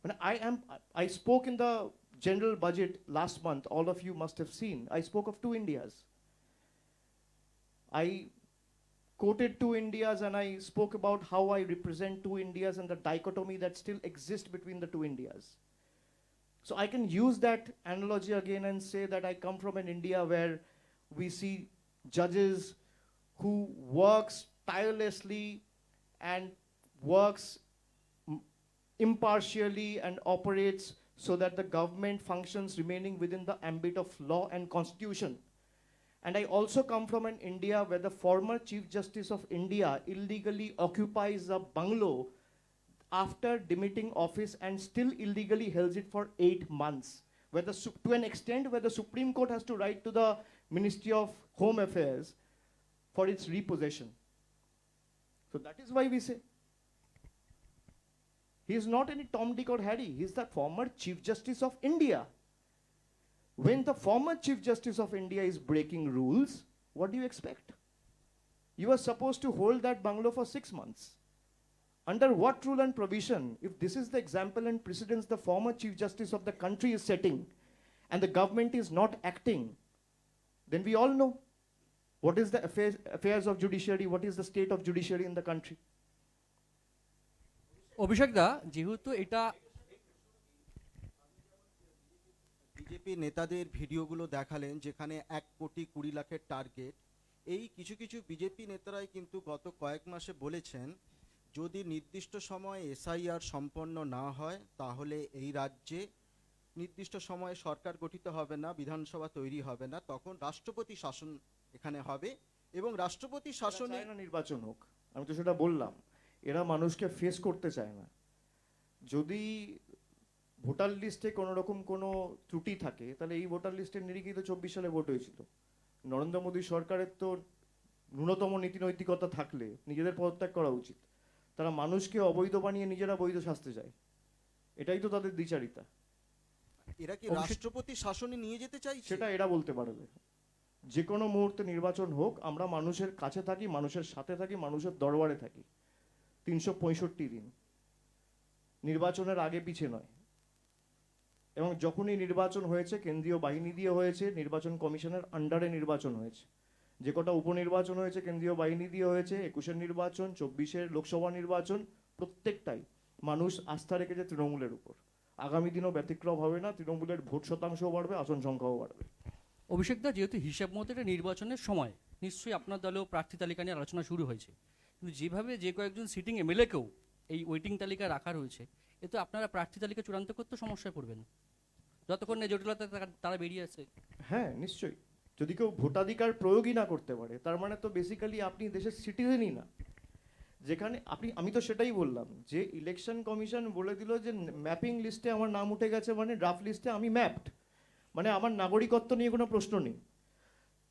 When I spoke in the general budget last month, all of you must have seen, I spoke of two Indias. I quoted two Indias and I spoke about how I represent two Indias and the dichotomy that still exists between the two Indias. So I can use that analogy again and say that I come from an India where we see judges who works tirelessly and works impartially and operates so that the government functions remaining within the ambit of law and constitution. And I also come from an India where the former Chief Justice of India illegally occupies a bungalow after demitting office and still illegally holds it for 8 months, where to an extent where the Supreme Court has to write to the Ministry of Home Affairs for its repossession. So that is why we say, he is not any Tom, Dick or Harry. He is the former Chief Justice of India. When the former Chief Justice of India is breaking rules, what do you expect? You are supposed to hold that bungalow for 6 months. Under what rule and provision, if this is the example and precedence the former Chief Justice of the country is setting, and the government is not acting, then we all know what is the affairs of judiciary, what is the state of judiciary in the country. অভিষেক দা, যেহেতু এটা BJP নেতাদের ভিডিওগুলো দেখালেন যেখানে 1,20,00,000 target, এই কিছু কিছু BJP নেতারাই কিন্তু গত কয়েক মাসে বলেছেন যদি নির্দিষ্ট সময়ে এসআইআর সম্পন্ন না হয় তাহলে এই রাজ্যে নির্দিষ্ট সময়ে সরকার গঠিত হবে না, বিধানসভা তৈরি হবে না, তখন রাষ্ট্রপতি শাসন এখানে হবে এবং রাষ্ট্রপতি শাসনে চায় না নির্বাচন হোক। আমি তো সেটা বললাম, এরা মানুষকে ফেস করতে চায় না। যদি ভোটার লিস্টে কোনো রকম কোনো ত্রুটি থাকে তাহলে এই ভোটার লিস্টের নিরিখেই তো 24 সালে ভোট হয়েছিল। নরেন্দ্র মোদী সরকারের তো ন্যূনতম নীতি নৈতিকতা থাকলে নিজেদের পদত্যাগ করা উচিত। তারা মানুষকে অবৈধ বানিয়ে নিজেরা বৈধ শাস্তে চায়, এটাই তো তাদের দ্বিচারিতা। এরা কি রাষ্ট্রপতি শাসনে নিয়ে যেতে চাইছে? সেটা এরা বলতে পারবে। যে কোনো মুহূর্তে নির্বাচন হোক, আমরা মানুষের কাছে থাকি, মানুষের সাথে থাকি, মানুষের দরবারে থাকি 365 দিন, নির্বাচনের আগে পিছে নয়। এবং যখনই নির্বাচন হয়েছে কেন্দ্রীয় বাহিনী দিয়ে হয়েছে, নির্বাচন কমিশনের আন্ডারে নির্বাচন হয়েছে। যে কটা উপনির্বাচন হয়েছে কেন্দ্রীয় বাহিনী দিয়ে হয়েছে, 21-এর নির্বাচন, 24-এর লোকসভা নির্বাচন, প্রত্যেকটাই মানুষ আস্থা রেখেছে তৃণমূলের উপর। আগামী দিনও ব্যতিক্রম হবে না, তৃণমূলের ভোট শতাংশও বাড়বে, আসন সংখ্যাও বাড়বে। অভিষেক দা, যেহেতু হিসাব মতো এটা নির্বাচনের সময়, নিশ্চয়ই আপনার দলেও প্রার্থী তালিকা নিয়ে আলোচনা শুরু হয়েছে, কিন্তু যেভাবে যে কয়েকজন সিটিং এমএলএকেও এই ওয়েটিং তালিকায় রাখা রয়েছে, এতে আপনারা প্রার্থী তালিকা চূড়ান্ত করতে সমস্যায় পড়বেন যতক্ষণ না জটিলতা তারা বেরিয়ে আসে। হ্যাঁ নিশ্চয়ই, যদি কেউ ভোটাধিকার প্রয়োগই না করতে পারে তার মানে তো বেসিক্যালি আপনি দেশের সিটিজেনই না। যেখানে আমি তো সেটাই বললাম যে ইলেকশন কমিশন বলে দিল যে ম্যাপিং লিস্টে আমার নাম উঠে গেছে, মানে ড্রাফট লিস্টে আমি ম্যাপড, মানে আমার নাগরিকত্ব নিয়ে কোনো প্রশ্ন নেই।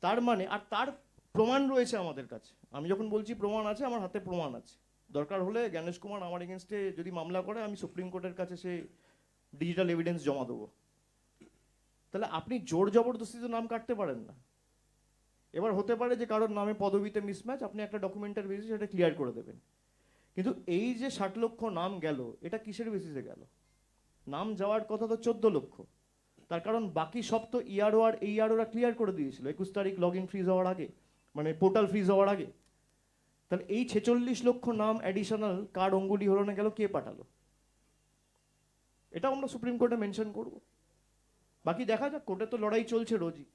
তার মানে আর তার প্রমাণ রয়েছে আমাদের কাছে। আমি যখন বলছি প্রমাণ আছে, আমার হাতে প্রমাণ আছে। দরকার হলে জ্ঞানেশ কুমার আমার এগেনস্টে যদি মামলা করে, আমি সুপ্রিম কোর্টের কাছে সে ডিজিটাল এভিডেন্স জমা দেবো। তাহলে আপনি জোর জবরদস্তিতে নাম কাটতে পারেন না। এবার হতে পারে যে কারোর নামে পদবিতে মিসম্যাচ, আপনি একটা ডকুমেন্টের বেসিসে সেটা ক্লিয়ার করে দেবেন। কিন্তু এই যে 60 লক্ষ নাম গেল, এটা কিসের বেসিসে গেল? নাম যাওয়ার কথা তো 14 লক্ষ। তার কারণ বাকি সব তো ইআরও আর এইআরওরা ক্লিয়ার করে দিয়েছিল 21 তারিখ লগ ইন ফ্রিজ হওয়ার আগে, মানে পোর্টাল ফ্রিজ হওয়ার আগে। তাহলে এই 46 লক্ষ নাম অ্যাডিশনাল কার অঙ্গুলি হলো না গেল, কে পাঠালো? এটা আমরা সুপ্রিম কোর্টে মেনশন করব। বাকি দেখা যাক, কোর্টে তো লড়াই চলছে রোজই।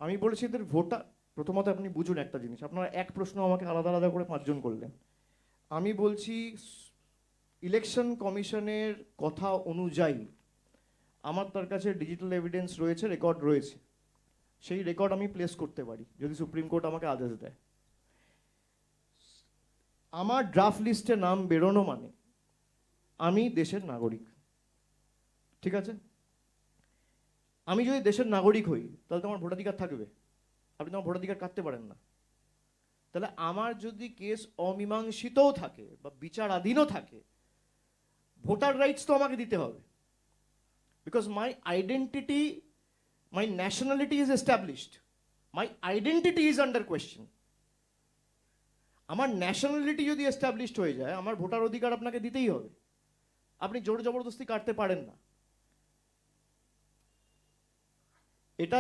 আমি বলেছি এদের ভোটার, প্রথমত আপনি বুঝুন একটা জিনিস, আপনারা এক প্রশ্ন আমাকে আলাদা আলাদা করে 5 জন করলেন। আমি বলছি ইলেকশন কমিশনের কথা অনুযায়ী আমার তার কাছে ডিজিটাল এভিডেন্স রয়েছে, রেকর্ড রয়েছে। সেই রেকর্ড আমি প্লেস করতে পারি যদি সুপ্রিম কোর্ট আমাকে আদেশ দেয়। আমার ড্রাফট লিস্টে নাম বেরোনো মানে আমি দেশের নাগরিক, ঠিক আছে? আমি যদি দেশের নাগরিক হই তাহলে তো আমার ভোটাধিকার থাকবে, আপনি তো আমার ভোটাধিকার কাটতে পারেন না। তাহলে আমার যদি কেস অমীমাংসিতও থাকে বা বিচারাধীনও থাকে, ভোটার রাইটস তো আমাকে দিতে হবে। Because my identity, my nationality is established, my identity is under question. আমার ন্যাশনালিটি যদি এস্টাবলিশড হয়ে যায়, আমার ভোটার অধিকার আপনাকে দিতেই হবে। আপনি জোর জবরদস্তি কাটতে পারেন না। এটা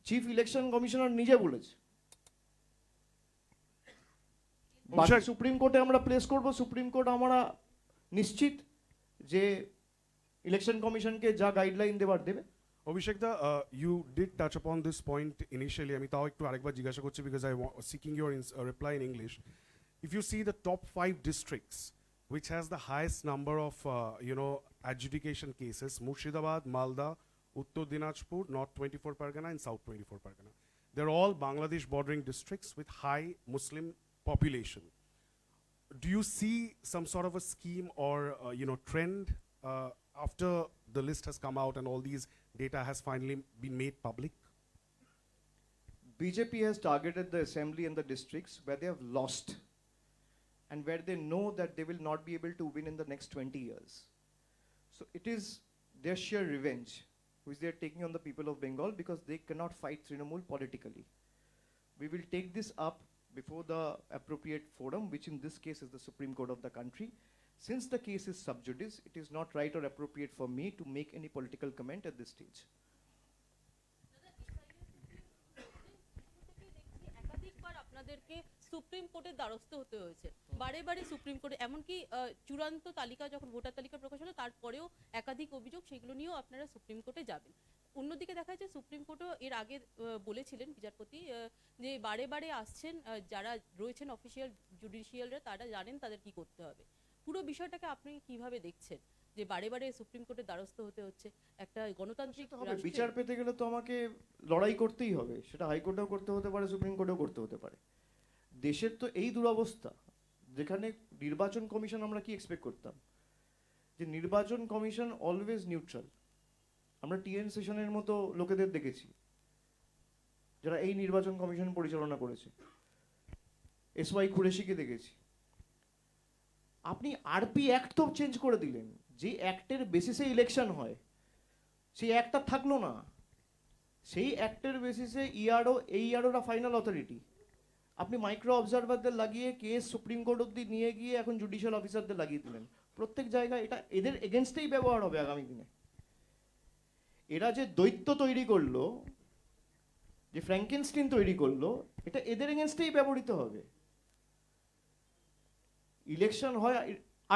চিফ ইলেকশন কমিশনার নিজে বলেছে। বাকি সুপ্রিম কোর্টে আমরা প্লেস করব। সুপ্রিম কোর্ট আমরা নিশ্চিত যে ইলেকশন কমিশনকে যা গাইডলাইন দেবার দেবে। Abhishek da, you did touch upon this point initially. আমি তাও একটু আরেকবার জিজ্ঞাসা করছি because I was seeking your reply in English. If you see the top 5 districts which has the highest number of adjudication cases, Murshidabad, Malda, Uttar Dinajpur, North 24 Pargana and South 24 Pargana. They're all Bangladesh bordering districts with high Muslim population. Do you see some sort of a scheme or trend after the list has come out and all these data has finally been made public? BJP has targeted the assembly and the districts where they have lost and where they know that they will not be able to win in the next 20 years. So it is their sheer revenge. which they are taking on the people of Bengal because they cannot fight Trinamool politically. We will take this up before the appropriate forum, which in this case is the Supreme Court of the country. Since the case is sub judice, it is not right or appropriate for me to make any political comment at this stage. একাধিকবার আপনাদেরকে supreme কোর্টের দ্বারস্থ হতে হয়েছে, বারে বারে supreme কোর্টে, এমনকি চূড়ান্ত তালিকা যখন ভোটার তালিকা প্রকাশ হলো তারপরেও একাধিক অভিযোগ, সেগুলো নিয়েও আপনারা সুপ্রিম কোর্টে যাবেন। অন্যদিকে দেখা যাচ্ছে সুপ্রিম কোর্টও এর আগে বলেছিলেন বিচারপতি যে বারে বারে আসছেন যারা রয়েছেন অফিসিয়াল জুডিশিয়ালরা, তারা জানেন তাদের কি করতে হবে। পুরো বিষয়টাকে আপনি কিভাবে দেখছেন যে বারে বারে সুপ্রিম কোর্টের দ্বারস্থ হতে হচ্ছে একটা গণতান্ত্রিক রাষ্ট্রে? বিচার পেতে গেলে তো আমাকে লড়াই করতেই হবে, সেটা হাইকোর্টেও করতে হতে পারে, সুপ্রিম কোর্টেও করতে হতে পারে। দেশের তো এই দুরবস্থা, যেখানে নির্বাচন কমিশন আমরা কি এক্সপেক্ট করতাম, যে নির্বাচন কমিশন অলওয়েজ নিউট্রাল। আমরা টিএন সেশনের মতো লোকেদের দেখেছি যারা এই নির্বাচন কমিশন পরিচালনা করেছে, এসওয়াই কুরেশিকে দেখেছি। আপনি আরপি অ্যাক্ট তো চেঞ্জ করে দিলেন, যে অ্যাক্টের বেসিসে ইলেকশন হয় সেই অ্যাক্টটা থাকলো না। সেই অ্যাক্টের বেসিসে ইআরও, এই ইআরওরা ফাইনাল অথরিটি। আপনি মাইক্রো অবজারভারদের লাগিয়ে কেস সুপ্রিম কোর্ট অব্দি নিয়ে গিয়ে এখন জুডিশিয়াল অফিসারদের লাগিয়ে দিলেন প্রত্যেক জায়গায়। এটা এদের এগেনস্টেই ব্যবহার হবে আগামী দিনে। এরা যে দৈত্য তৈরি করলো, যে ফ্র্যাঙ্কেনস্টাইন তৈরি করলো, এটা এদের এগেনস্টেই ব্যবহৃত হবে। ইলেকশন হয়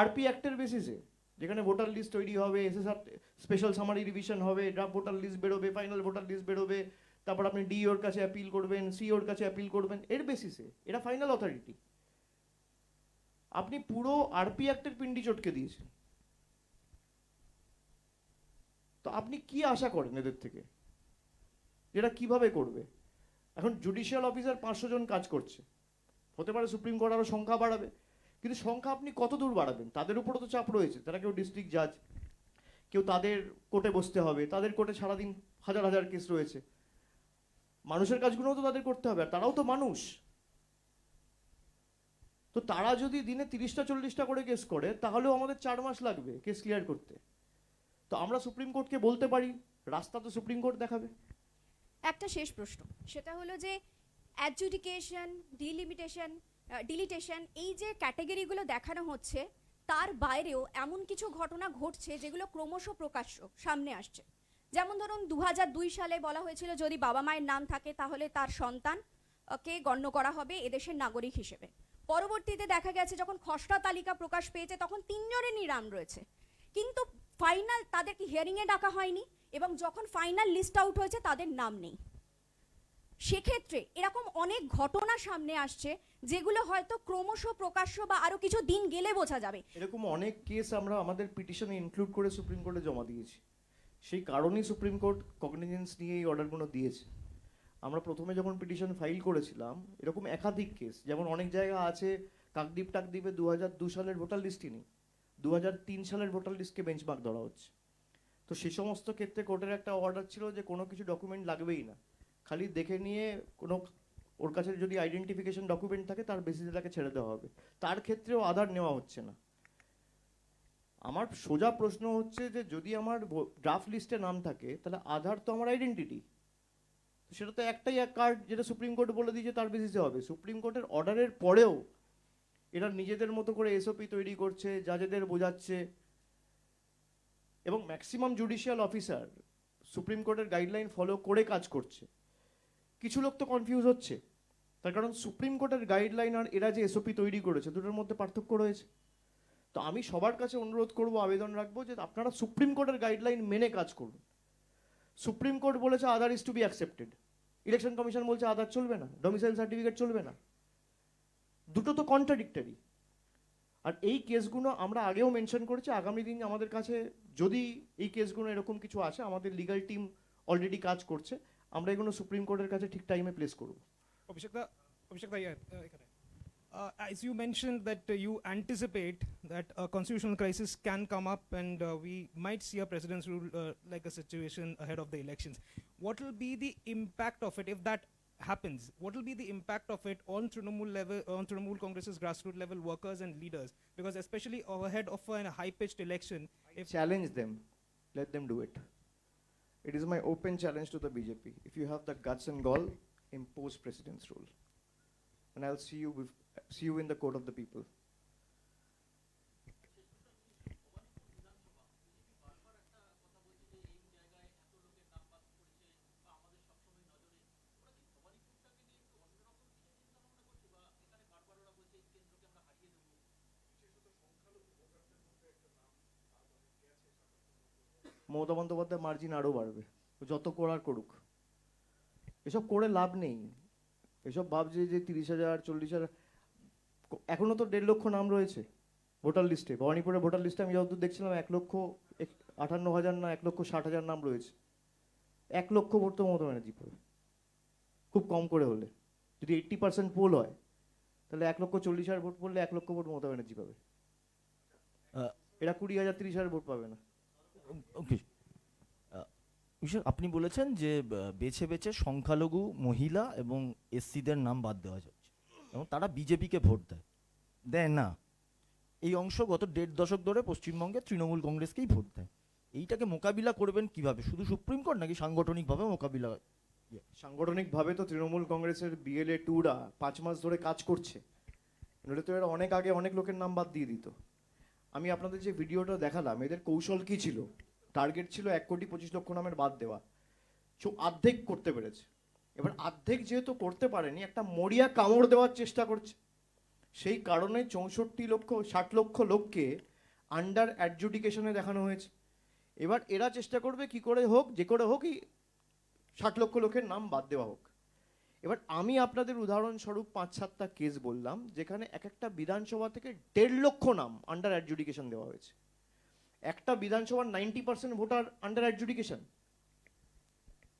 আরপি অ্যাক্টের বেসিসে, যেখানে ভোটার লিস্ট তৈরি হবে, এসএসআর স্পেশাল সামারি রিভিশন হবে, ড্রাফট ভোটার লিস্ট বেরোবে, ফাইনাল ভোটার লিস্ট বেরোবে, তারপর আপনি ডিওর কাছে অ্যাপিল করবেন, সিওর কাছে অ্যাপিল করবেন, এর বেসিসে। এরা ফাইনাল অথরিটি। আপনি পুরো আরপি অ্যাক্টের পিন্ডি চটকে দিয়েছেন। তো আপনি কি আশা করেন এদের থেকে, যেটা কিভাবে করবে? এখন জুডিশিয়াল অফিসার 500 জন কাজ করছে, হতে পারে সুপ্রিম কোর্ট আরো সংখ্যা বাড়াবে, কিন্তু সংখ্যা আপনি কত দূর বাড়াবেন? তাদের উপরও তো চাপ রয়েছে। তারা কেউ ডিস্ট্রিক্ট জাজ, কেউ তাদের কোর্টে বসতে হবে, তাদের কোর্টে সারাদিন হাজার হাজার কেস রয়েছে। মানুষের কাজগুলোও তো তাদের করতে হবে, আর তারাও তো মানুষ। তো তারা যদি দিনে 30টা 40টা করে কেস করে, তাহলেও আমাদের 4 মাস লাগবে কেস ক্লিয়ার করতে। তো আমরা সুপ্রিম কোর্টকে বলতে পারি, রাস্তা তো সুপ্রিম কোর্ট দেখাবে। একটা শেষ প্রশ্ন, সেটা হলো যে অ্যাডজুডিকেশন, ডিলিটেশন, এই যে ক্যাটাগরিগুলো দেখানো হচ্ছে, তার বাইরেও এমন কিছু ঘটনা ঘটছে যেগুলো ক্রমশ প্রকাশ্য সামনে আসছে। যেমন ধরুন 2002 সালে বলা হয়েছিল যদি বাবা মায়ের নাম থাকে তাহলে তার সন্তানকে গণ্য করা হবে এদেশের নাগরিক হিসেবে। পরবর্তীতে দেখা গেছে যখন খসড়া তালিকা প্রকাশ পেয়েছে তখন 3 জনেরই নাম রয়েছে, কিন্তু ফাইনাল তাদেরকে হিয়ারিংয়ে ডাকা হয়নি, এবং যখন ফাইনাল লিস্ট আউট হয়েছে তাদের নাম নেই। সেক্ষেত্রে এরকম অনেক ঘটনা সামনে আসছে যেগুলো হয়তো ক্রমশ প্রকাশ্য বা আরো কিছু দিন গেলে বোঝা যাবে। এরকম অনেক কেস আমরা আমাদের পিটিশনে ইনক্লুড করে সুপ্রিম কোর্টে জমা দিয়েছি। সেই কারণেই সুপ্রিম কোর্ট কগনিজেন্স নিয়ে এই অর্ডারগুলো দিয়েছে। আমরা প্রথমে যখন পিটিশন ফাইল করেছিলাম, এরকম একাধিক কেস, যেমন অনেক জায়গা আছে কাকদ্বীপ টাকদ্বীপে 2002 সালের ভোটার লিস্টই নেই, 2003 সালের ভোটার লিস্টকে বেঞ্চমার্ক ধরা হচ্ছে। তো সে সমস্ত ক্ষেত্রে কোর্টের একটা অর্ডার ছিল যে কোনো কিছু ডকুমেন্ট লাগবেই না, খালি দেখে নিয়ে কোনো ওর কাছে যদি আইডেন্টিফিকেশন ডকুমেন্ট থাকে তার বেসিসে তাকে ছেড়ে দেওয়া হবে। তার ক্ষেত্রেও আধার নেওয়া হচ্ছে না। আমার সোজা প্রশ্ন হচ্ছে যে যদি আমার ড্রাফট লিস্টে নাম থাকে তাহলে আধার তো আমার আইডেন্টিটি, সেটা তো একটাই এক কার্ড, যেটা সুপ্রিম কোর্ট বলে দিয়েছে তার বেসিসে হবে। সুপ্রিম কোর্টের অর্ডারের পরেও এরা নিজেদের মতো করে এসওপি তৈরি করছে, জাজেদের বোঝাচ্ছে, এবং ম্যাক্সিমাম জুডিশিয়াল অফিসার সুপ্রিম কোর্টের গাইডলাইন ফলো করে কাজ করছে। কিছু লোক তো কনফিউজ হচ্ছে, তার কারণ সুপ্রিম কোর্টের গাইডলাইন আর এরা যে এসওপি তৈরি করেছে দুটোর মধ্যে পার্থক্য রয়েছে। তো আমি সবার কাছে অনুরোধ করব, আবেদন রাখবো যে আপনারা সুপ্রিম কোর্টের গাইডলাইন মেনে কাজ করুন। সুপ্রিম কোর্ট বলেছে Aadhaar is to be accepted, election commission বলছে আধার চলবে না, ডোমিসাইল সার্টিফিকেট চলবে না। দুটো তো কন্ট্রাডিক্টরি। আর এই কেসগুলো আমরা আগেও মেনশন করেছি, আগামী দিন আমাদের কাছে যদি এই কেসগুলো এরকম কিছু আসে, আমাদের লিগ্যাল টিম অলরেডি কাজ করছে, আমরা এগুলো সুপ্রিম কোর্টের কাছে ঠিক টাইমে প্লেস করব। As you mentioned that you anticipate that a constitutional crisis can come up and we might see a president's rule like a situation ahead of the elections. What will be the impact of it if that happens? What will be the impact of it on Trinamool level, on Trinamool Congress's grassroots level workers and leaders? Because especially ahead of a high-pitched election, if challenge them, let them do it. It is my open challenge to the BJP. If you have the guts and gall, impose president's rule. And I'll see you in the court of the people. Mamata Bandyopadhyay margin আরও বাড়বে, ও যত করার করুক। এসব করে লাভ নেই। এসব ভাবছে যে 30,000 40,000, এখনো তো 1.5 লক্ষ নাম রয়েছে ভোটার লিস্টে। ভবানীপুরের ভোটার লিস্টে আমি যতদূর দেখছিলাম 1,58,000 না 1,60,000 নাম রয়েছে। 1 লক্ষ ভোট তো মমতা ব্যানার্জি পাবে খুব কম করে হলে। যদি 80% পোল হয় তাহলে 1,40,000 ভোট পড়লে 1 লক্ষ ভোট মমতা ব্যানার্জি পাবে। এরা 20,000 30,000 ভোট পাবে না। ওকে, আপনি বলেছেন যে বেছে বেছে সংখ্যালঘু মহিলা এবং এসসিদের নাম বাদ দেওয়া যাচ্ছে এবং তারা বিজেপিকে ভোট দেয় না। এই অংশ গত 1.5 দশক ধরে পশ্চিমবঙ্গে তৃণমূল কংগ্রেসকেই ভোট দেয়। এইটাকে মোকাবিলা করবেন কিভাবে? শুধু সুপ্রিম কোর্ট নাকি সাংগঠনিকভাবে মোকাবিলা? সাংগঠনিকভাবে তো তৃণমূল কংগ্রেসের BLA 2রা 5 মাস ধরে কাজ করছে, নইলে তো এরা অনেক আগে অনেক লোকের নাম বাদ দিয়ে দিত। আমি আপনাদের যে ভিডিওটা দেখালাম, এদের কৌশল কি ছিল? টার্গেট ছিল 1,25,00,000 নামের বাদ দেওয়া, অর্ধেক করতে পেরেছে। এবার অর্ধেক যেহেতু করতে পারেনি, একটা মরিয়া কামড় দেওয়ার চেষ্টা করছে। সেই কারণে 60 লক্ষ লোককে আন্ডার অ্যাডজুডিকেশনে দেখানো হয়েছে। এবার এরা চেষ্টা করবে কি করে হোক, যে করে হোকই 60 লক্ষ লোকের নাম বাদ দেওয়া হোক। এবার আমি আপনাদের উদাহরণস্বরূপ 5-7টা কেস বললাম, যেখানে এক একটা বিধানসভা থেকে 1.5 লক্ষ নাম আন্ডার অ্যাডজুডিকেশন দেওয়া হয়েছে। একটা বিধানসভার 90% ভোটার আন্ডার অ্যাডজুডিকেশন,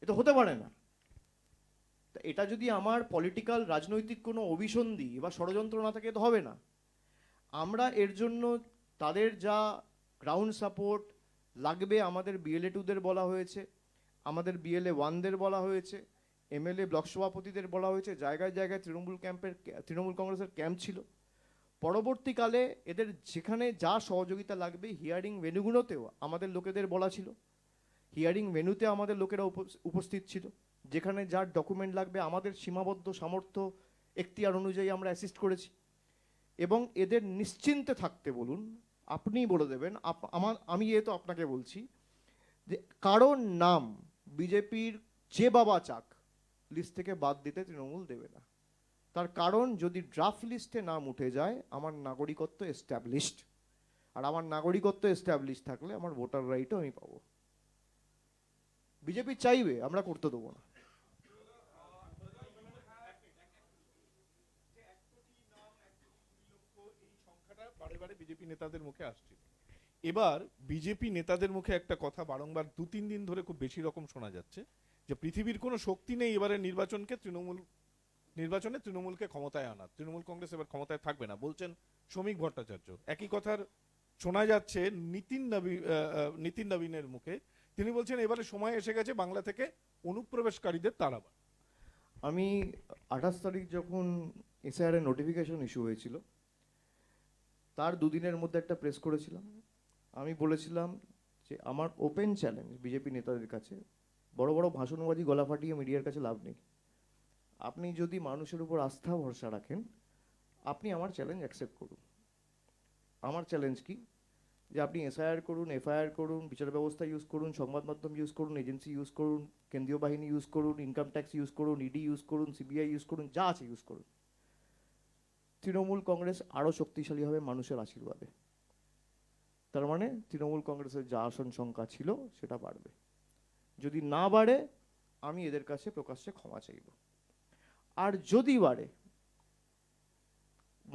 এটা হতে পারে না। তা এটা যদি আমার পলিটিক্যাল রাজনৈতিক কোনো অভিসন্ধি বা ষড়যন্ত্র না থাকে তো হবে না। আমরা এর জন্য তাদের যা গ্রাউন্ড সাপোর্ট লাগবে, আমাদের BLA 2দের বলা হয়েছে, আমাদের BLA 1দের বলা হয়েছে, MLA ব্লক সভাপতিদের বলা হয়েছে, জায়গায় জায়গায় তৃণমূল কংগ্রেসের ক্যাম্প ছিল। পরবর্তীকালে এদের যেখানে যা সহযোগিতা লাগবে হিয়ারিং ভেন্যুগুলোতেও আমাদের লোকেদের বলা ছিল। হিয়ারিং ভেন্যুতে আমাদের লোকেরা উপস্থিত ছিল। যেখানে যার ডকুমেন্ট লাগবে আমাদের সীমাবদ্ধ সামর্থ্য এখতিয়ার অনুযায়ী আমরা অ্যাসিস্ট করেছি। এবং এদের নিশ্চিন্তে থাকতে বলুন, আপনিই বলে দেবেন, আমি তো আপনাকে বলছি যে কারোর নাম বিজেপির যে বাবা চাক লিস্ট থেকে বাদ দিতে তৃণমূল দেবে না। তার কারণ, যদি ড্রাফট লিস্টে নাম উঠে যায়, আমার নাগরিকত্ব এস্টাবলিশড, আর আমার নাগরিকত্ব এস্টাবলিশ থাকলে আমার ভোটার রাইটও আমি পাবো। বিজেপি চাইবে, আমরা করতে দেবো না। বারে বারে বিজেপি নেতাদের মুখে আসছিল। এবার বিজেপি নেতাদের মুখে একটা কথা বারংবার 2-3 দিন ধরে খুব বেশি রকম শোনা যাচ্ছে যে পৃথিবীর কোনো শক্তি নেই এবারে নির্বাচনে তৃণমূলকে ক্ষমতায় আনা, তৃণমূল কংগ্রেস এবার ক্ষমতায় থাকবে না, বলছেন শ্রমিক ভট্টাচার্য। একই কথার শোনা যাচ্ছে নিতিন নবীনের মুখে, তিনি বলছেন এবারে সময় এসে গেছে বাংলা থেকে অনুপ্রবেশকারীদের তাড়াবার। আমি 28 তারিখ যখন SIR এর নোটিফিকেশন ইস্যু হয়েছিল, তার 2 দিনের মধ্যে একটা প্রেস করেছিলাম। আমি বলেছিলাম যে আমার ওপেন চ্যালেঞ্জ বিজেপি নেতাদের কাছে, বড় বড় ভাষণবাজি গলা ফাটিয়ে মিডিয়ার কাছে লাভ নেই। আপনি যদি মানুষের উপর আস্থা ভরসা রাখেন, আপনি আমার চ্যালেঞ্জ অ্যাকসেপ্ট করুন। আমার চ্যালেঞ্জ কি? যে আপনি SIR করুন, FIR করুন, বিচার ব্যবস্থা ইউজ করুন, সংবাদ মাধ্যম ইউজ করুন, এজেন্সি ইউজ করুন, কেন্দ্রীয় বাহিনী ইউজ করুন, ইনকাম ট্যাক্স ইউজ করুন, ED ইউজ করুন, CBI ইউজ করুন, যা আছে ইউজ করুন। তৃণমূল কংগ্রেস আরও শক্তিশালী হবে মানুষের আশীর্বাদে। তার মানে তৃণমূল কংগ্রেসের যা আসন সংখ্যা ছিল সেটা বাড়বে। যদি না বাড়ে, আমি এদের কাছে প্রকাশ্যে ক্ষমা চাইব। আর যদি বাড়ে,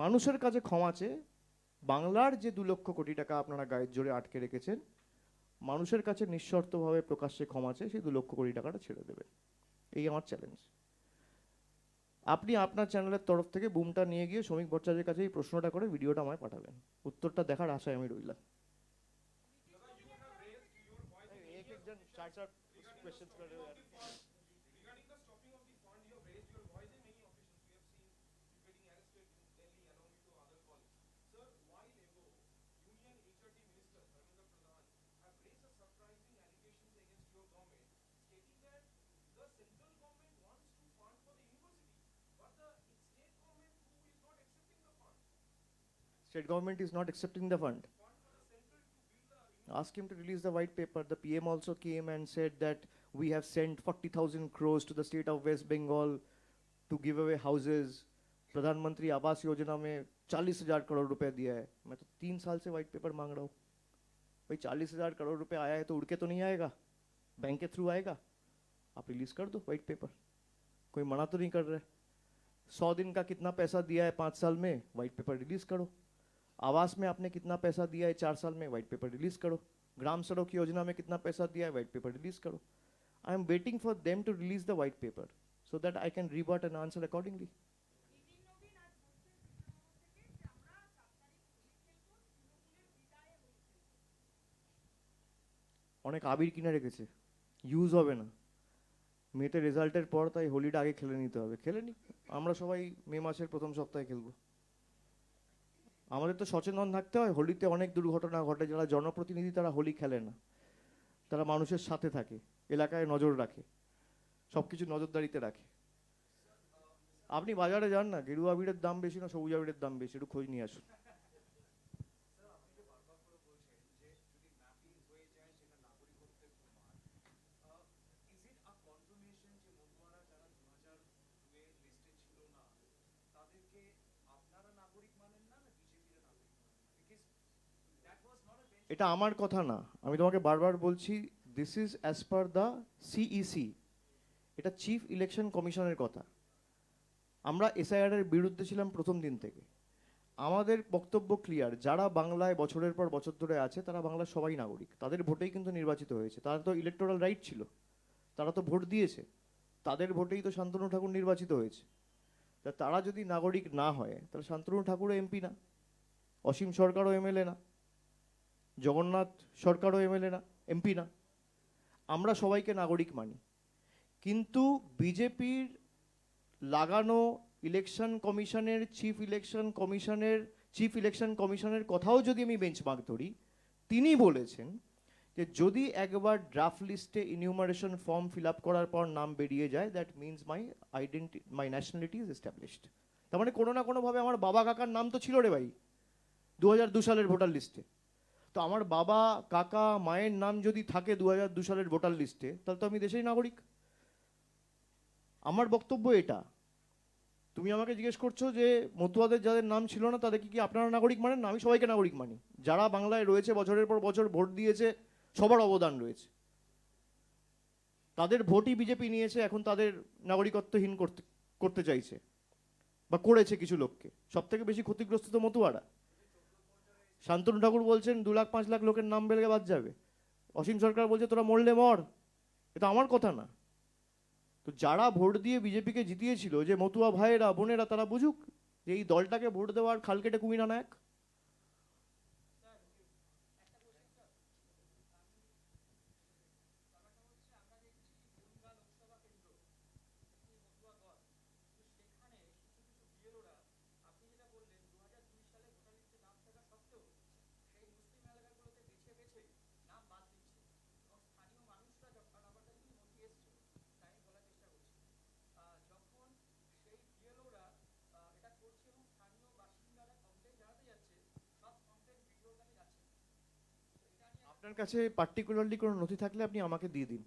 মানুষের কাছে ক্ষমা চেয়ে বাংলার যে 2 লক্ষ কোটি টাকা আপনারা গায়ের জোরে আটকে রেখেছেন, মানুষের কাছে নিঃশর্তভাবে প্রকাশ্যে ক্ষমা চেয়ে সেই 2 লক্ষ কোটি টাকাটা ছেড়ে দেবেন। এই আমার চ্যালেঞ্জ। আপনি আপনার চ্যানেলের তরফ থেকে বুমটা নিয়ে গিয়ে শ্রমিক ভট্টাচার্যের কাছে এই প্রশ্নটা করে ভিডিওটা আমায় পাঠাবেন। উত্তরটা দেখার আশায় আমি রইলাম। State government is not accepting the fund. Ask him to release the white paper. The PM also came and said that we have sent 40,000 crores to the state of West Bengal to give away houses. प्रधानमंत्री आवास योजना में 40,000 करोड़ रुपए दिया है. मैं तो 3 साल से white paper मांग रहा हूँ. भाई 40,000 करोड़ रुपए आया है तो उड़ के तो नहीं आएगा, बैंक के थ्रू आएगा. आप रिलीज कर दो व्हाइट पेपर, कोई मना तो नहीं कर रहा है. 100 दिन का कितना पैसा दिया है 5 साल में, व्हाइट पेपर रिलीज करो. आवास में आपने कितना पैसा दिया है 4 साल में, व्हाइट पेपर रिलीज करो. ग्राम सड़क योजना में कितना पैसा दिया है, व्हाइट पेपर रिलीज करो. I am waiting for them to release the white paper so that I can rebut and answer accordingly. অনেক আবির কিনে রেখেছে, ইউজ হবে না. মেতে রেজাল্টের পর তাই হোলিটা আগে খেলে নিতে হবে. খেলে নি, আমরা সবাই মে মাসের প্রথম সপ্তাহে খেলবো. আমাদের তো সচেতন থাকতে হয়. হোলিতে অনেক দুর্ঘটনা ঘটে. যারা জনপ্রতিনিধি তারা হোলি খেলে না, তারা মানুষের সাথে থাকে, এলাকায় নজর রাখে, সবকিছু নজরদারিতে রাখে. আপনি বাজারে যান না, গেরুয়া আবিরের দাম বেশি না সবুজ আবিরের দাম বেশি, একটু খোঁজ নিয়ে আসুন. এটা আমার কথা না, আমি তোমাকে বারবার বলছি, this is as per the CEC, এটা চিফ ইলেকশন কমিশনের কথা. আমরা এসআইআর এর বিরুদ্ধে ছিলাম প্রথম দিন থেকে. আমাদের বক্তব্য ক্লিয়ার, যারা বাংলায় বছরের পর বছর ধরে আছে তারা বাংলার সবাই নাগরিক. তাদের ভোটেই কিন্তু নির্বাচিত হয়েছে. তারা তো ইলেকটোরাল রাইট ছিল, তারা তো ভোট দিয়েছে, তাদের ভোটেই তো শান্তনু ঠাকুর নির্বাচিত হয়েছে. তা তারা যদি নাগরিক না হয় তাহলে শান্তনু ঠাকুরও এমপি না, অসীম সরকারও এমএলএ না, জগন্নাথ সরকারও এমএলএ না, এমপি না. আমরা সবাইকে নাগরিক মানি. কিন্তু বিজেপির লাগানো ইলেকশন কমিশনের চিফ ইলেকশন কমিশনের কথাও যদি আমি বেঞ্চমার্ক ধরি, তিনি বলেছেন যে যদি একবার ড্রাফট লিস্টে ইনিউমারেশন ফর্ম ফিল আপ করার পর নাম বেরিয়ে যায়, that means my nationality is established. তার মানে কোনো না কোনোভাবে আমার বাবা কাকার নাম তো ছিল রে ভাই 2002 সালের ভোটার লিস্টে. তো আমার বাবা কাকা মায়ের নাম যদি থাকে 2002 সালের ভোটার লিস্টে, তাহলে তো আমি দেশের নাগরিক. আমার বক্তব্য এটা. তুমি আমাকে জিজ্ঞেস করছো যে মতুয়াদের যাদের নাম ছিল না তাদেরকে কি আপনারা নাগরিক মানেন না? আমি সবাইকে নাগরিক মানি. যারা বাংলায় রয়েছে বছরের পর বছর ভোট দিয়েছে, সবার অবদান রয়েছে. তাদের ভোটই বিজেপি নিয়েছে, এখন তাদের নাগরিকত্বহীন করতে চাইছে বা করেছে কিছু লোককে. সব থেকে বেশি ক্ষতিগ্রস্ত তো মতুয়ারা. শান্তনু ঠাকুর বলছেন 2 লাখ 5 লাখ লোকের নাম বেড়ে বাদ যাবে. অসীম সরকার বলছে তোরা মরলে মর. এটা আমার কথা না. তো যারা ভোট দিয়ে বিজেপিকে জিতিয়েছিল, যে মতুয়া ভাইয়েরা বোনেরা, তারা বুঝুক যে এই দলটাকে ভোট দেওয়ার খাল কেটে কুমির আনা এক. আপনার কাছে পার্টিকুলারলি কোনো নথি থাকলে আপনি আমাকে দিয়ে দিন.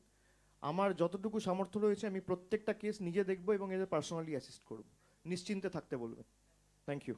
আমার যতটুকু সামর্থ্য রয়েছে আমি প্রত্যেকটা কেস নিজে দেখব এবং এদের পার্সোনালি অ্যাসিস্ট করব. নিশ্চিন্তে থাকতে বলবেন. Thank you.